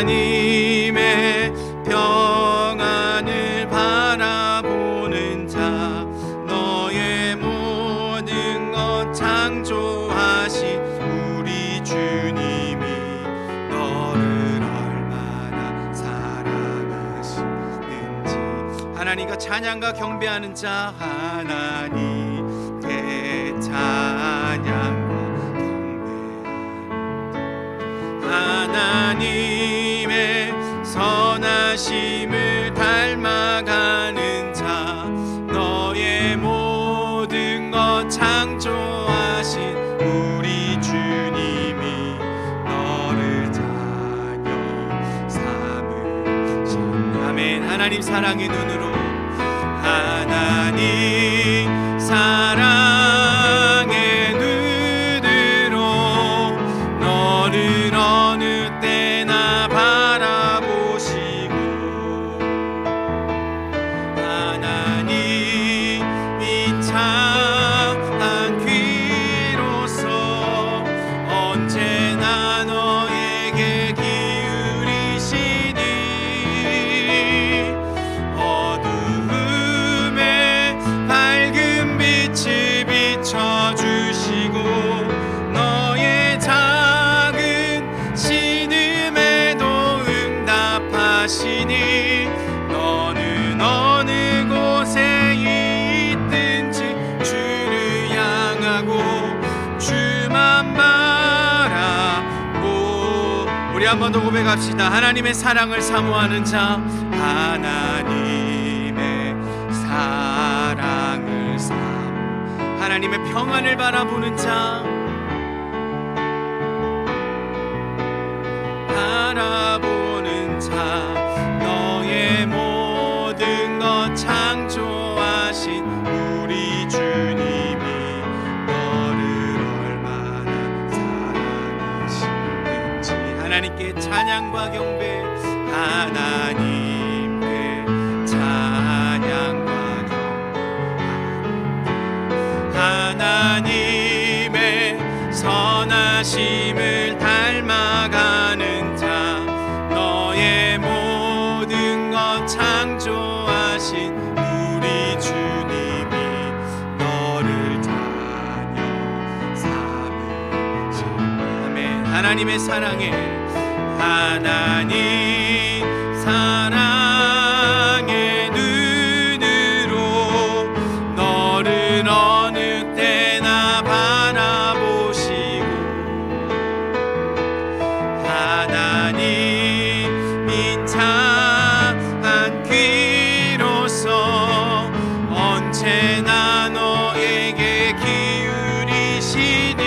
하나님의 평안을 바라보는 자, 너의 모든 것 창조하신 우리 주님이 너를 얼마나 사랑하시는지. 하나님과 찬양과 경배하는 자, 하나님께 찬양과 하나님의 선하심을 닮아가는 자, 너의 모든 것 창조하신 우리 주님이 너를 자녀 삼으신. 아멘. 하나님 사랑의 눈으로, 하나님 사랑의 눈으로 너를 어느 때나 바라보시고, 하나님이 창한 귀로서 언제나 너에게 기울이시니 어두움에 한 번 더 고백합시다. 하나님의 사랑을 사모하는 자, 하나님의 사랑을 사모, 하나님의 평안을 바라보는 자, 바라보는 자, 너의 모든 것 창조하신 우리 주님이 너를 얼마나 사랑하시는지 하나님께 찬양과 경배, 하나님께 찬양과 경배, 하나님의 선하심을 닮아가는 자, 너의 모든 것 창조하신 우리 주님이 너를 자녀 삼으셨네. 아멘. 하나님의 사랑에, 하나님 사랑의 눈으로 너를 어느 때나 바라보시고, 하나님 인자한 귀로서 언제나 너에게 기울이시니,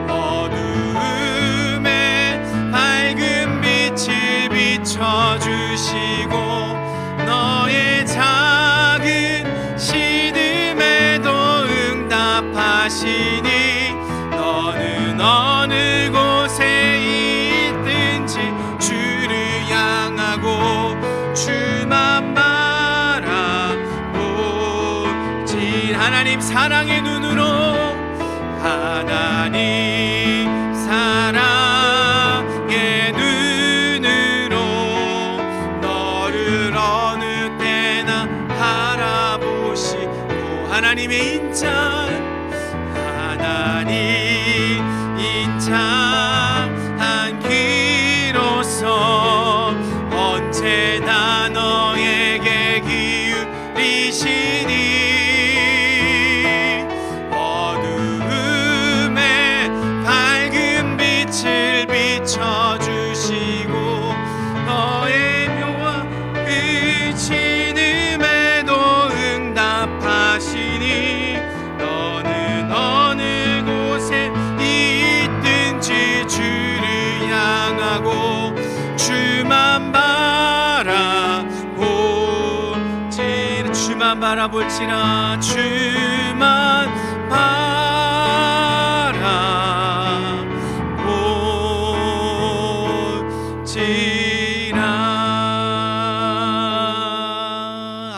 어두움에 밝은 빛을 비춰주시고, 너의 작은 시름에도 응답하시니, 너는 어느 곳에 있든지 주를 향하고 주만 바라보지. 하나님 사랑의 눈으로, 하나님 사랑의 눈으로 너를 어느 때나 바라보시고, 하나님의 인자, 하나님 인자한 귀로서 언제나 너에게 기울이시니, 어두움에 밝은 빛을 비춰주시고, 너의 묘한 그 신음에도 응답하시니, 너는 어느 곳에 있든지 주를 향하고 주만 바라보지. 주만 바라볼지라, 주만 바라볼지라.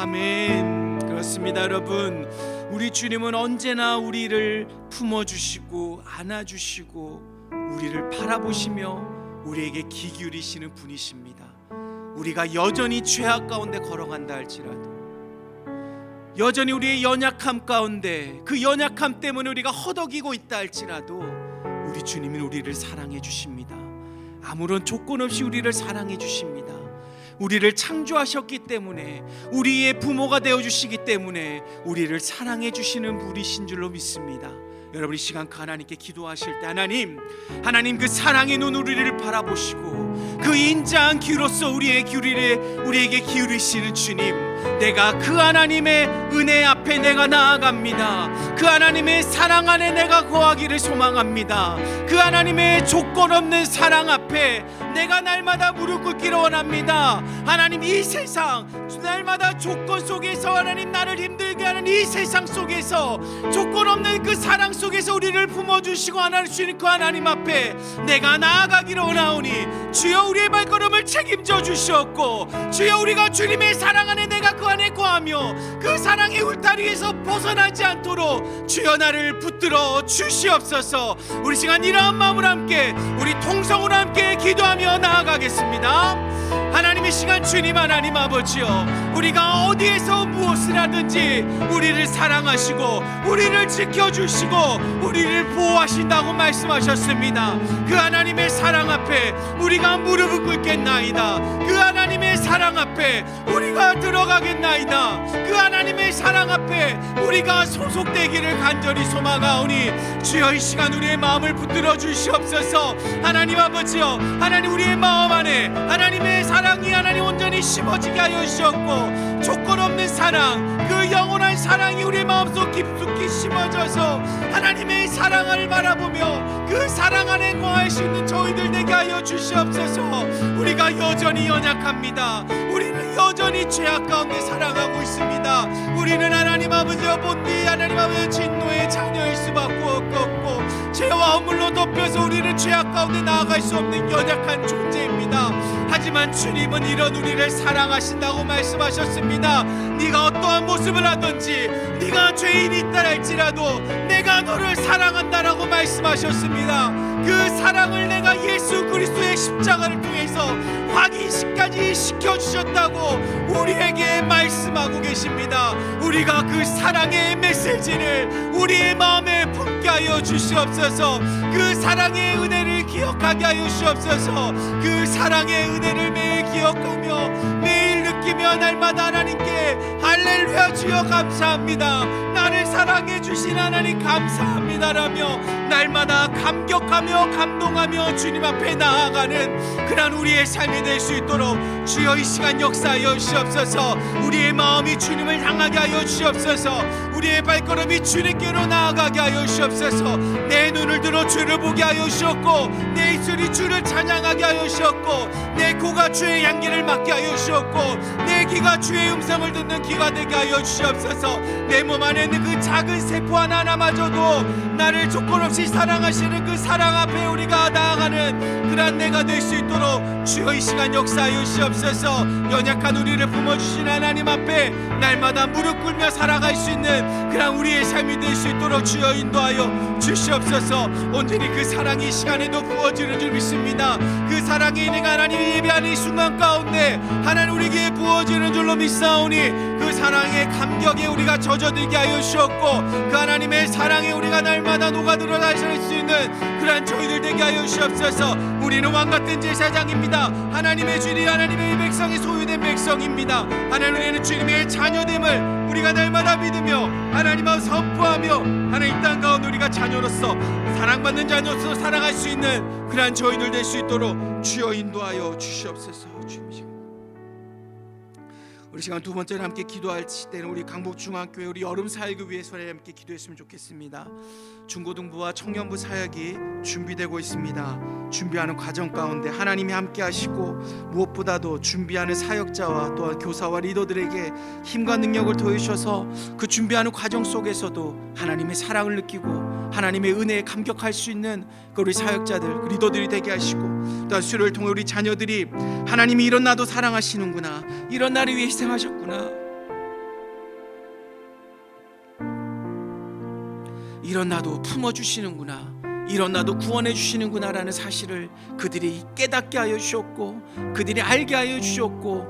아멘. 그렇습니다, 여러분. 우리 주님은 언제나 우리를 품어주시고 안아주시고 우리를 바라보시며 우리에게 귀 기울이시는 분이십니다. 우리가 여전히 죄악 가운데 걸어간다 할지라도, 여전히 우리의 연약함 가운데 그 연약함 때문에 우리가 허덕이고 있다 할지라도 우리 주님은 우리를 사랑해 주십니다. 아무런 조건 없이 우리를 사랑해 주십니다. 우리를 창조하셨기 때문에, 우리의 부모가 되어주시기 때문에 우리를 사랑해 주시는 분이신 줄로 믿습니다. 여러분, 이 시간 하나님께 기도하실 때, 하나님 그 사랑의 눈 우리를 바라보시고 그 인자한 귀로서 우리에게 기울이시는 주님, 내가 그 하나님의 은혜 앞에 내가 나아갑니다. 그 하나님의 사랑 안에 내가 거하기를 소망합니다. 그 하나님의 조건 없는 사랑 앞에 내가 날마다 무릎 꿇기를 원합니다. 하나님, 이 세상 날마다 조건 속에서 하나님 나를 힘들게 하는 이 세상 속에서 조건 없는 그 사랑 속에서 우리를 품어주시고 안아주시는 그 하나님 앞에 내가 나아가기를 원하오니, 주여 우리의 발걸음을 책임져 주시옵고, 주여 우리가 주님의 사랑 안에 내가 그 안에 거하며 그 사랑의 울타리에서 벗어나지 않도록 주여 나를 붙들어 주시옵소서. 우리 시간 이러한 마음으로 함께, 우리 통성으로 함께 기도하며 나아가겠습니다. 하나님의 시간, 주님 하나님 아버지여, 우리가 어디에서 무엇을 하든지 우리를 사랑하시고 우리를 지켜주시고 우리를 보호하신다고 말씀하셨습니다. 그 하나님의 사랑 앞에 우리가 무릎을 꿇겠나이다. 그 하나님의 사랑 앞에 우리가 들어가겠습니다. 구하겠나이다. 그 하나님의 사랑 앞에 우리가 소속되기를 간절히 소망하오니 주여 이 시간 우리의 마음을 붙들어 주시옵소서. 하나님 아버지여, 하나님 우리의 마음 안에 하나님의 사랑이 하나님 온전히 심어지게 하여 주셨고, 조건 없는 사랑, 그 영원한 사랑이 우리의 마음속 깊숙이 심어져서 하나님의 사랑을 바라보며 그 사랑 안에 거할 수 있는 저희들 되게 하여 주시옵소서. 우리가 여전히 연약합니다. 우리는 여전히 죄악 가운데 살아가고 있습니다. 우리는 하나님 아버지여 본디 하나님 아버지의 진노의 자녀일 수밖에 없고, 죄와 허물로 덮여서 우리는 죄악 가운데 나아갈 수 없는 연약한 존재입니다. 하지만 주님은 이런 우리를 사랑하신다고 말씀하셨습니다. 네가 어떠한 모습을 하든지, 네가 죄인이 있다 할지라도 내가 너를 사랑한다라고 말씀하셨습니다. 그 사랑을 내가 예수 그리스도의 십자가를 통해서 확인시까지 시켜주셨다고 우리에게 말씀하고 계십니다. 우리가 그 사랑의 메시지를 우리의 마음에 품게 하여 주시옵소서. 그 사랑의 은혜를 기억하게 하여 주시옵소서. 그 사랑의 은혜를 매일 기억하며 매일 느끼며 날마다 하나님께 할렐루야 주여 감사합니다, 나를 사랑해 주신 하나님 감사합니다라며 날마다 감격하며 감동하며 주님 앞에 나아가는 그런 우리의 삶이 될 수 있도록 주여 이 시간 역사하여 주시옵소서. 우리의 마음이 주님을 향하게 하여 주시옵소서. 우리의 발걸음이 주님께로 나아가게 하여 주시옵소서. 내 눈을 들어 주를 보게 하여 주셨고, 내 입술이 주를 찬양하게 하여 주셨고, 내 코가 주의 향기를 맡게 하여 주셨고, 내 귀가 주의 음성을 듣는 귀가 되게 하여 주시옵소서. 내 몸 안에 있는 그 작은 세포 하나마저도 나를 조건 없이 사랑하시는 그 사랑 앞에 우리가 나아가는 그런 내가 될 수 있도록 주여 이 시간 역사하여 주시옵소서. 연약한 우리를 품어주신 하나님 앞에 날마다 무릎 꿇며 살아갈 수 있는 그런 우리의 삶이 될 수 있도록 주여 인도하여 주시옵소서. 온전히 그 사랑이 이 시간에도 부어지는 줄 믿습니다. 그 사랑이 내가 하나님이 예배하는 이 순간 가운데 하나님 우리에게 부어지는 줄로 믿사오니 그 사랑의 감격에 우리가 젖어들게 하여 주셨고, 그 하나님의 사랑에 우리가 날마다 녹아들어 다실 수 있는 그러한 저희들 되게 하여 주시옵소서. 우리는 왕같은 제사장입니다. 하나님의 주인이 하나님의 백성이 소유된 백성입니다. 하나님 우리는 주님의 자녀됨을 우리가 날마다 믿으며 하나님 앞 선포하며 하나님 땅 가운데 우리가 자녀로서 사랑받는 자녀로서 살아갈 수 있는 그러한 저희들 될 수 있도록 주여 인도하여 주시옵소서. 주님, 우리 시간 두 번째로 함께 기도할 때는 우리 강북중앙교회 우리 여름 사역을 위해서 함께 기도했으면 좋겠습니다. 중고등부와 청년부 사역이 준비되고 있습니다. 준비하는 과정 가운데 하나님이 함께 하시고, 무엇보다도 준비하는 사역자와 또한 교사와 리더들에게 힘과 능력을 도와주셔서 그 준비하는 과정 속에서도 하나님의 사랑을 느끼고 하나님의 은혜에 감격할 수 있는 그 우리 사역자들, 그 리더들이 되게 하시고, 또한 수요를 통해 우리 자녀들이 하나님이 이런 나도 사랑하시는구나, 이런 나를 위해 희생하셨구나, 이런 나도 품어주시는구나, 이런 나도 구원해 주시는구나라는 사실을 그들이 깨닫게 하여 주셨고, 그들이 알게 하여 주셨고,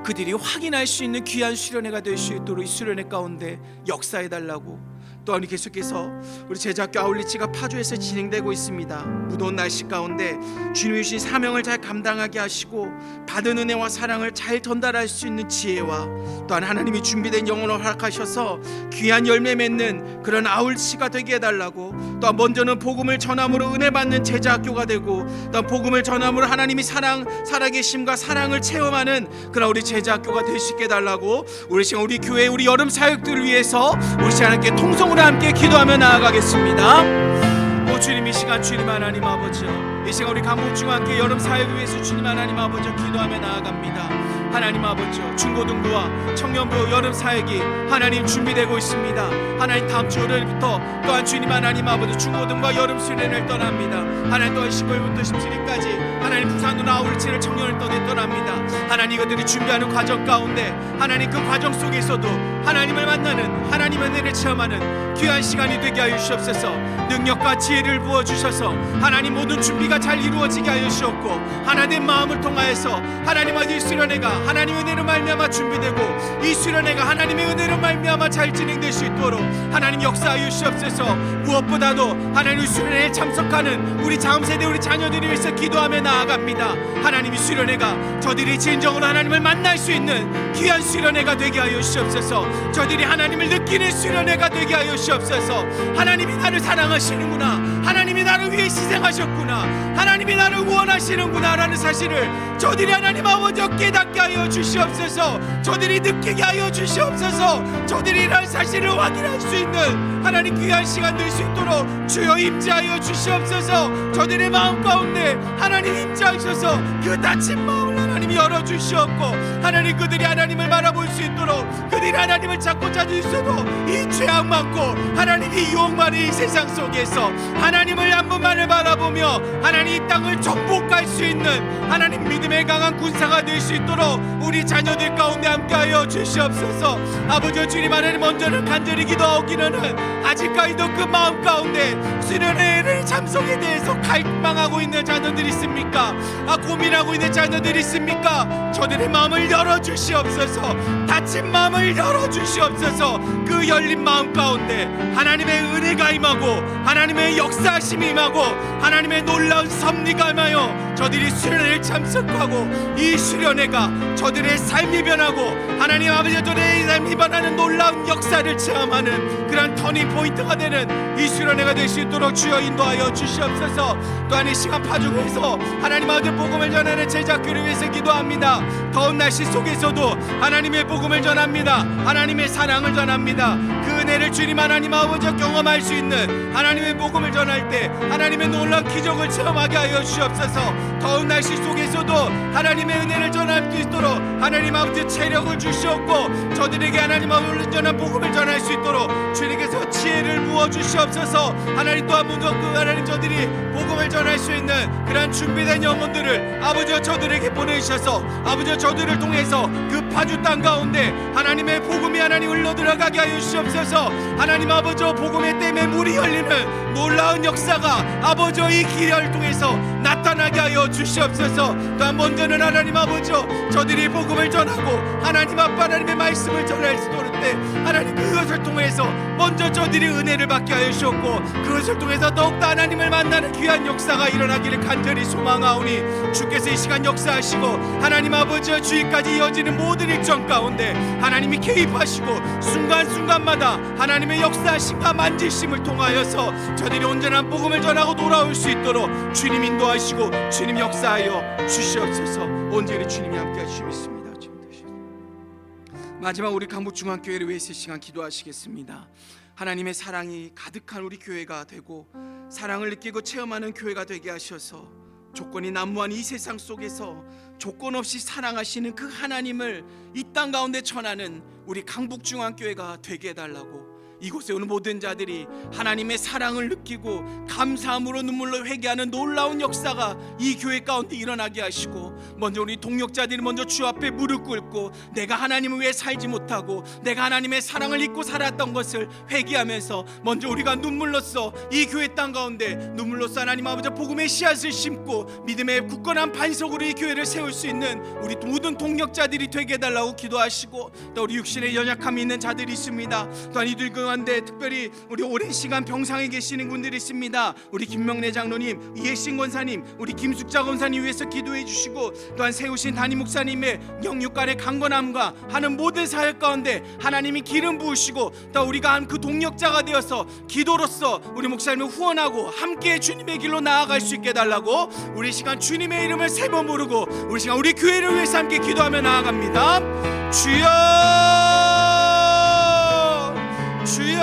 그들이 확인할 수 있는 귀한 수련회가 될 수 있도록 이 수련회 가운데 역사해 달라고. 또한 계속해서 우리 제자학교 아울리치가 파주에서 진행되고 있습니다. 무더운 날씨 가운데 주님이 주신 사명을 잘 감당하게 하시고 받은 은혜와 사랑을 잘 전달할 수 있는 지혜와 또한 하나님이 준비된 영혼을 허락하셔서 귀한 열매 맺는 그런 아울리치가 되게 해달라고. 또한 먼저는 복음을 전함으로 은혜 받는 제자학교가 되고, 또한 복음을 전함으로 하나님이 살아계심과 사랑을 체험하는 그런 우리 제자학교가 될 수 있게 해달라고. 우리 시간 우리 교회 우리 여름 사역들을 위해서 우리 시간 함께 통성으로 함께 기도하며 나아가겠습니다. 오 주님, 이 시간 주님 하나님 아버지요, 이 시간 우리 강북중앙교회 여름 사역을 위해서 주님 하나님 아버지요 기도하며 나아갑니다. 하나님 아버지요, 중고등부와 청년부 여름 사역이 하나님 준비되고 있습니다. 하나님 다음 주 월요일부터 또한 주님 하나님 아버지 중고등부와 여름 수련회를 떠납니다. 하나님 또한 15일부터 17일까지 하나님 부산으로 아울리치를 청년을 떠납니다. 하나님 이것들이 준비하는 과정 가운데 하나님 그 과정 속에서도 하나님을 만나는 하나님의 은혜를 체험하는 귀한 시간이 되게 하여 주시옵소서. 능력과 지혜를 부어주셔서 하나님 모든 준비가 잘 이루어지게 하여 주셨고, 하나님 마음을 통하여서 하나님 아버지 수련회가 하나님의 은혜로 말미암아 준비되고 이 수련회가 하나님의 은혜로 말미암아 잘 진행될 수 있도록 하나님 역사하여 주시옵소서. 무엇보다도 하나님 수련회에 참석하는 우리 다음 세대 우리 자녀들을 위해서 기도하며 나아갑니다. 하나님 이 수련회가 저들이 진정으로 하나님을 만날 수 있는 귀한 수련회가 되게 하여 주시옵소서. 저들이 하나님을 느끼는 수련회가 되게 하여 주시옵소서. 하나님이 나를 사랑하시는구나, 하나님이 나를 위해 희생하셨구나, 하나님이 나를 구원하시는구나 라는 사실을 저들이 하나님 아버지 깨닫게 하여 주시옵소서. 저들이 느끼게 하여 주시옵소서. 저들이 이런 사실을 확인할 수 있는 하나님 귀한 시간 될 수 있도록 주여 임재하여 주시옵소서. 저들의 마음 가운데 하나님 임재하셔서 그 닫힌 마음을 하나님 열어주시옵고 하나님 그들이 하나님을 바라볼 수 있도록, 그들이 하나님을 찾고 찾을 수도 이 죄악 많고 하나님 이 유혹 많은 이 세상 속에서 하나님을 한 분만을 바라보며 하나님 이 땅을 정복할 수 있는 하나님 믿음의 강한 군사가 될 수 있도록 우리 자녀들 가운데 함께하여 주시옵소서. 아버지 주님, 하나님 먼저는 간절히 기도하기는 아직까지도 그 마음 가운데 수련회를 참석에 대해서 갈망하고 있는 자녀들이 있습니까? 고민하고 있는 자녀들이 있습니까? 저들의 마음을 열어주시옵소서. 닫힌 마음을 열어주시옵소서. 그 열린 마음 가운데 하나님의 은혜가 임하고 하나님의 역사하심이 임하고 하나님의 놀라운 섭리가 임하여 저들이 수련회를 참석하고 이 수련회가 저들의 삶이 변하고 하나님 아버지 저들의 삶이 변하는 놀라운 역사를 체험하는 그런 터닝 포인트가 되는 이 수련회가 될 수 있도록 주여 인도하여 주시옵소서. 또한 이 시간 파주구에서 하나님 아버지 복음을 전하는 제자교를 위해서 기도합니다. 더운 날씨 속에서도 하나님의 복음을 전합니다. 하나님의 사랑을 전합니다. 그 은혜를 주님 하나님 아버지 경험할 수 있는 하나님의 복음을 전할 때 하나님의 놀라운 기적을 체험하게 하여 주시옵소서. 더운 날씨 속에서도 하나님의 은혜를 전할 수 있도록 하나님 아버지 체력을 주시옵고 저들에게 하나님 아버지 전한 복음을 전할 수 있도록 주님께서 지혜를 부어 주시옵소서. 하나님 또한 먼저 그 하나님 저들이 복음을 전할 수 있는 그런 준비된 영혼들을 아버지 저들에게 보내주셔서 아버지 저들을 통해서 그 파주 땅 가운데 하나님의 복음이 하나님 흘러들어가게 하여 주시옵소서. 하나님 아버지 복음의 댐에 물이 열리는 놀라운 역사가 아버지 이 기회를 통해서 나타나게 하여 주시옵소서. 또한 먼저는 하나님 아버지 저들이 복음을 전하고 하나님 아빠 하나님의 말씀을 전할 수 있을 때 하나님 그것을 통해서 먼저 저들이 은혜를 받게 하여 주셨고 그것을 통해서 더욱더 하나님을 만나는 귀한 역사가 일어나기를 간절히 소망하오니 주께서 이 시간 역사하시고 하나님 아버지의 주의까지 이어지는 모든 일정 가운데 하나님이 개입하시고 순간순간마다 하나님의 역사하심과 만지심을 통하여서 저들이 온전한 복음을 전하고 돌아올 수 있도록 주님 인도하시고 주님 역사하여 주시옵소서. 온전히 주님이 함께 하시겠습니다. 마지막 우리 강북중앙교회를 위해서 시간 기도하시겠습니다. 하나님의 사랑이 가득한 우리 교회가 되고 사랑을 느끼고 체험하는 교회가 되게 하셔서 조건이 난무한 이 세상 속에서 조건 없이 사랑하시는 그 하나님을 이 땅 가운데 전하는 우리 강북중앙교회가 되게 해달라고 이곳에 오는 모든 자들이 하나님의 사랑을 느끼고 감사함으로 눈물로 회개하는 놀라운 역사가 이 교회 가운데 일어나게 하시고 먼저 우리 동역자들이 먼저 주 앞에 무릎 꿇고 내가 하나님을 위해 살지 못하고 내가 하나님의 사랑을 잊고 살았던 것을 회개하면서 먼저 우리가 눈물로써 이 교회 땅 가운데 눈물로써 하나님 아버지 복음의 씨앗을 심고 믿음의 굳건한 반석으로 이 교회를 세울 수 있는 우리 모든 동역자들이 되게 해달라고 기도하시고 또 우리 육신에 연약함이 있는 자들이 있습니다. 또한 이들 가운데 특별히 우리 오랜 시간 병상에 계시는 분들이 있습니다. 우리 김명래 장로님, 이혜신 권사님, 우리 김숙자 권사님 위해서 기도해 주시고 또한 세우신 담임 목사님의 영육간의 강건함과 하는 모든 사역 가운데 하나님이 기름 부으시고 또 우리가 한 그 동력자가 되어서 기도로서 우리 목사님을 후원하고 함께 주님의 길로 나아갈 수 있게 해달라고 우리 시간 주님의 이름을 세 번 부르고 우리 시간 우리 교회를 위해서 함께 기도하며 나아갑니다. 주여 주여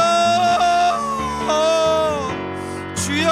주여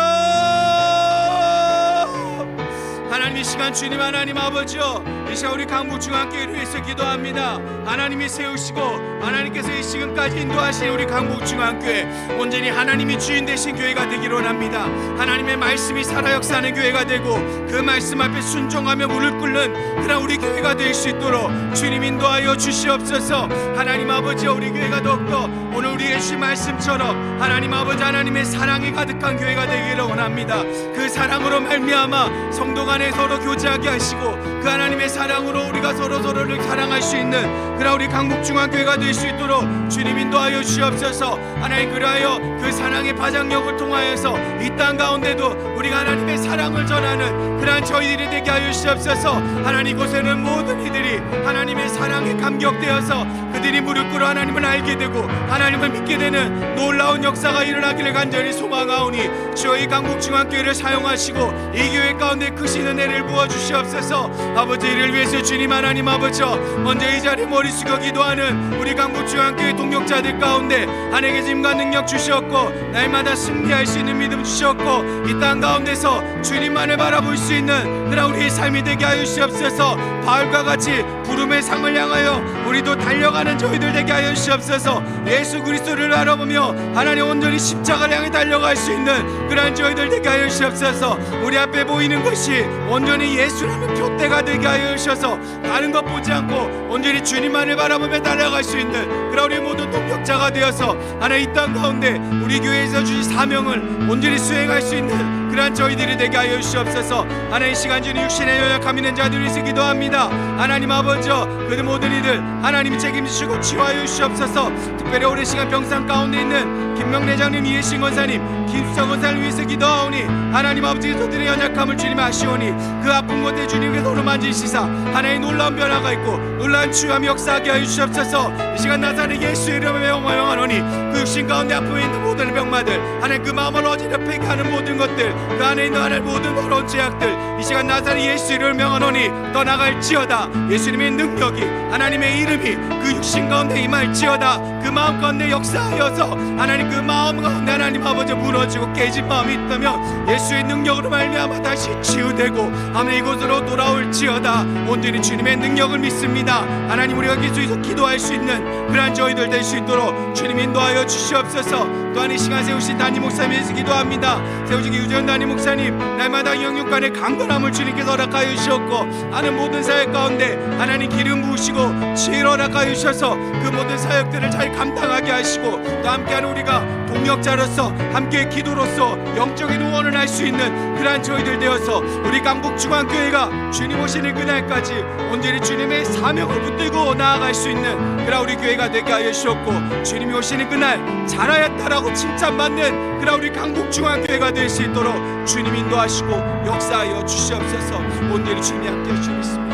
하나님 이 시간 주님 하나님 아버지여 이 시간 우리 강북중앙교회를 위해서 기도합니다. 하나님이 세우시고 하나님께서 이 시간까지 인도하신 우리 강북중앙교회 온전히 하나님이 주인 되신 교회가 되기를 원합니다. 하나님의 말씀이 살아 역사하는 교회가 되고 그 말씀 앞에 순종하며 무릎 꿇는 그런 우리 교회가 될 수 있도록 주님 인도하여 주시옵소서. 하나님 아버지여 우리 교회가 더욱더 오늘 우리 우리에게 주신 말씀처럼 하나님 아버지 하나님의 사랑이 가득한 교회가 되기를 원합니다. 그 사랑으로 말미암아 성도 간에 서로 교제하게 하시고 그 하나님의 사랑으로 우리가 서로를 사랑할 수 있는 그런 우리 강북중앙교회가 될 수 있도록 주님 인도하여 주시옵소서. 하나님 그리하여 그 사랑의 파장력을 통하여서 이 땅 가운데도 우리가 하나님의 사랑을 전하는 그러한 저희들이 되게 하여 주시옵소서. 하나님 곳에는 모든 이들이 하나님의 사랑에 감격되어서 그들이 무릎 꿇어 하나님을 알게 되고 하나님을 믿게 되는 놀라운 역사가 일어나기를 간절히 소망하오니 주여 이 강북중앙교회를 사용하시고 이 교회 가운데 크신 은혜를 부어주시옵소서. 아버지 이를 위해서 주님 하나님 아버지 먼저 이 자리에 머리 숙여 기도하는 우리 강북중앙교회 동역자들 가운데 하나님의 힘과 능력 주셨고 날마다 승리할 수 있는 믿음 주셨고 이 땅 가운데서 주님만을 바라볼 수 있는 그런 우리의 삶이 되게 하여 주시옵소서. 바울과 같이 부름의 상을 향하여 우리도 달려가는 저희들 되게 하여 주시옵소서. 예수 그리스도를 바라보며 하나님 온전히 십자가를 향해 달려갈 수 있는 그런 저희들 되게 하여 주시옵소서. 우리 앞에 보이는 것이 온전히 예수라는 표대가 되게 하여 주셔서 다른 것 보지 않고 온전히 주님만을 바라보며 달려갈 수 있는 그런 우리 모든 동역자가 되어서 하나님 이 땅 가운데 우리 교회에서 주신 사명을 온전히 수행할 수 있는 그러한 저희들이 되게 하여 주시옵소서. 하나님 시간 중에 육신의 연약함 있는 자들을 위해서 기도합니다. 하나님 아버지 그 모든 이들 하나님이 책임지시고 치유하여 주시옵소서. 특별히 오랜 시간 병상 가운데 있는 김명래장님, 이해신 권사님, 김수성 권사를 위해서 기도하오니 하나님 아버지 저들의 연약함을 주님 아시오니 그 아픈 곳에 주님께서 오르만지시사 하나님 놀라운 변화가 있고 놀라운 치유함이 역사하게 하여 주시옵소서. 이 시간 나사렛 예수의 이름에 명하노니 그 육신 가운데 아픔에 있는 모든 병마들 하나님 그 마음을 어지럽히게 하는 모든 것들 그 안에 있는 하나님 모든 어려운 제약들 이 시간 나사렛 예수의 이름을 명하노니 떠나갈지어다. 예수님의 능력이 하나님의 이름이 그 육신 가운데 임할지어다. 그 마음 가운데 역사하여서 하나님 그 마음 가운데 하나님 아버지 무너지고 깨진 마음이 있다면 예수의 능력으로 말미암아 다시 치유되고 하나님 이곳으로 돌아올지어다. 온전히 주님의 능력을 믿습니다. 하나님 우리가 계속해서 기도할 수 있는 그러한 저희들 될 수 있도록 주님 인도하여 주시옵소서. 또한 이 시간 세우신 담임 목사님 위해서 기도합니다. 세우신 유전 담임 목사님 날마다 영육간의 강건함을 주님께서 허락하여 주셨고 하는 모든 사역 가운데 하나님 기름 부으시고 지혜를 허락하여 주셔서 그 모든 사역들을 잘 감당하게 하시고 또 함께하는 우리가 동역자로서 함께 기도로서 영적인 후원을 할 수 있는 그러한 저희들 되어서 우리 강북중앙교회가 주님 오시는 그날까지 온전히 주님의 사명을 붙들고 나아갈 수 있는 그런 우리 교회가 되게 하여 주셨고 주님이 오시는 그날 잘하였다라고 칭찬받는 그런 우리 강북중앙교회가 될 수 있도록 주님 인도하시고 역사하여 주시옵소서. 온전히 주님이 함께 해주시겠습니다.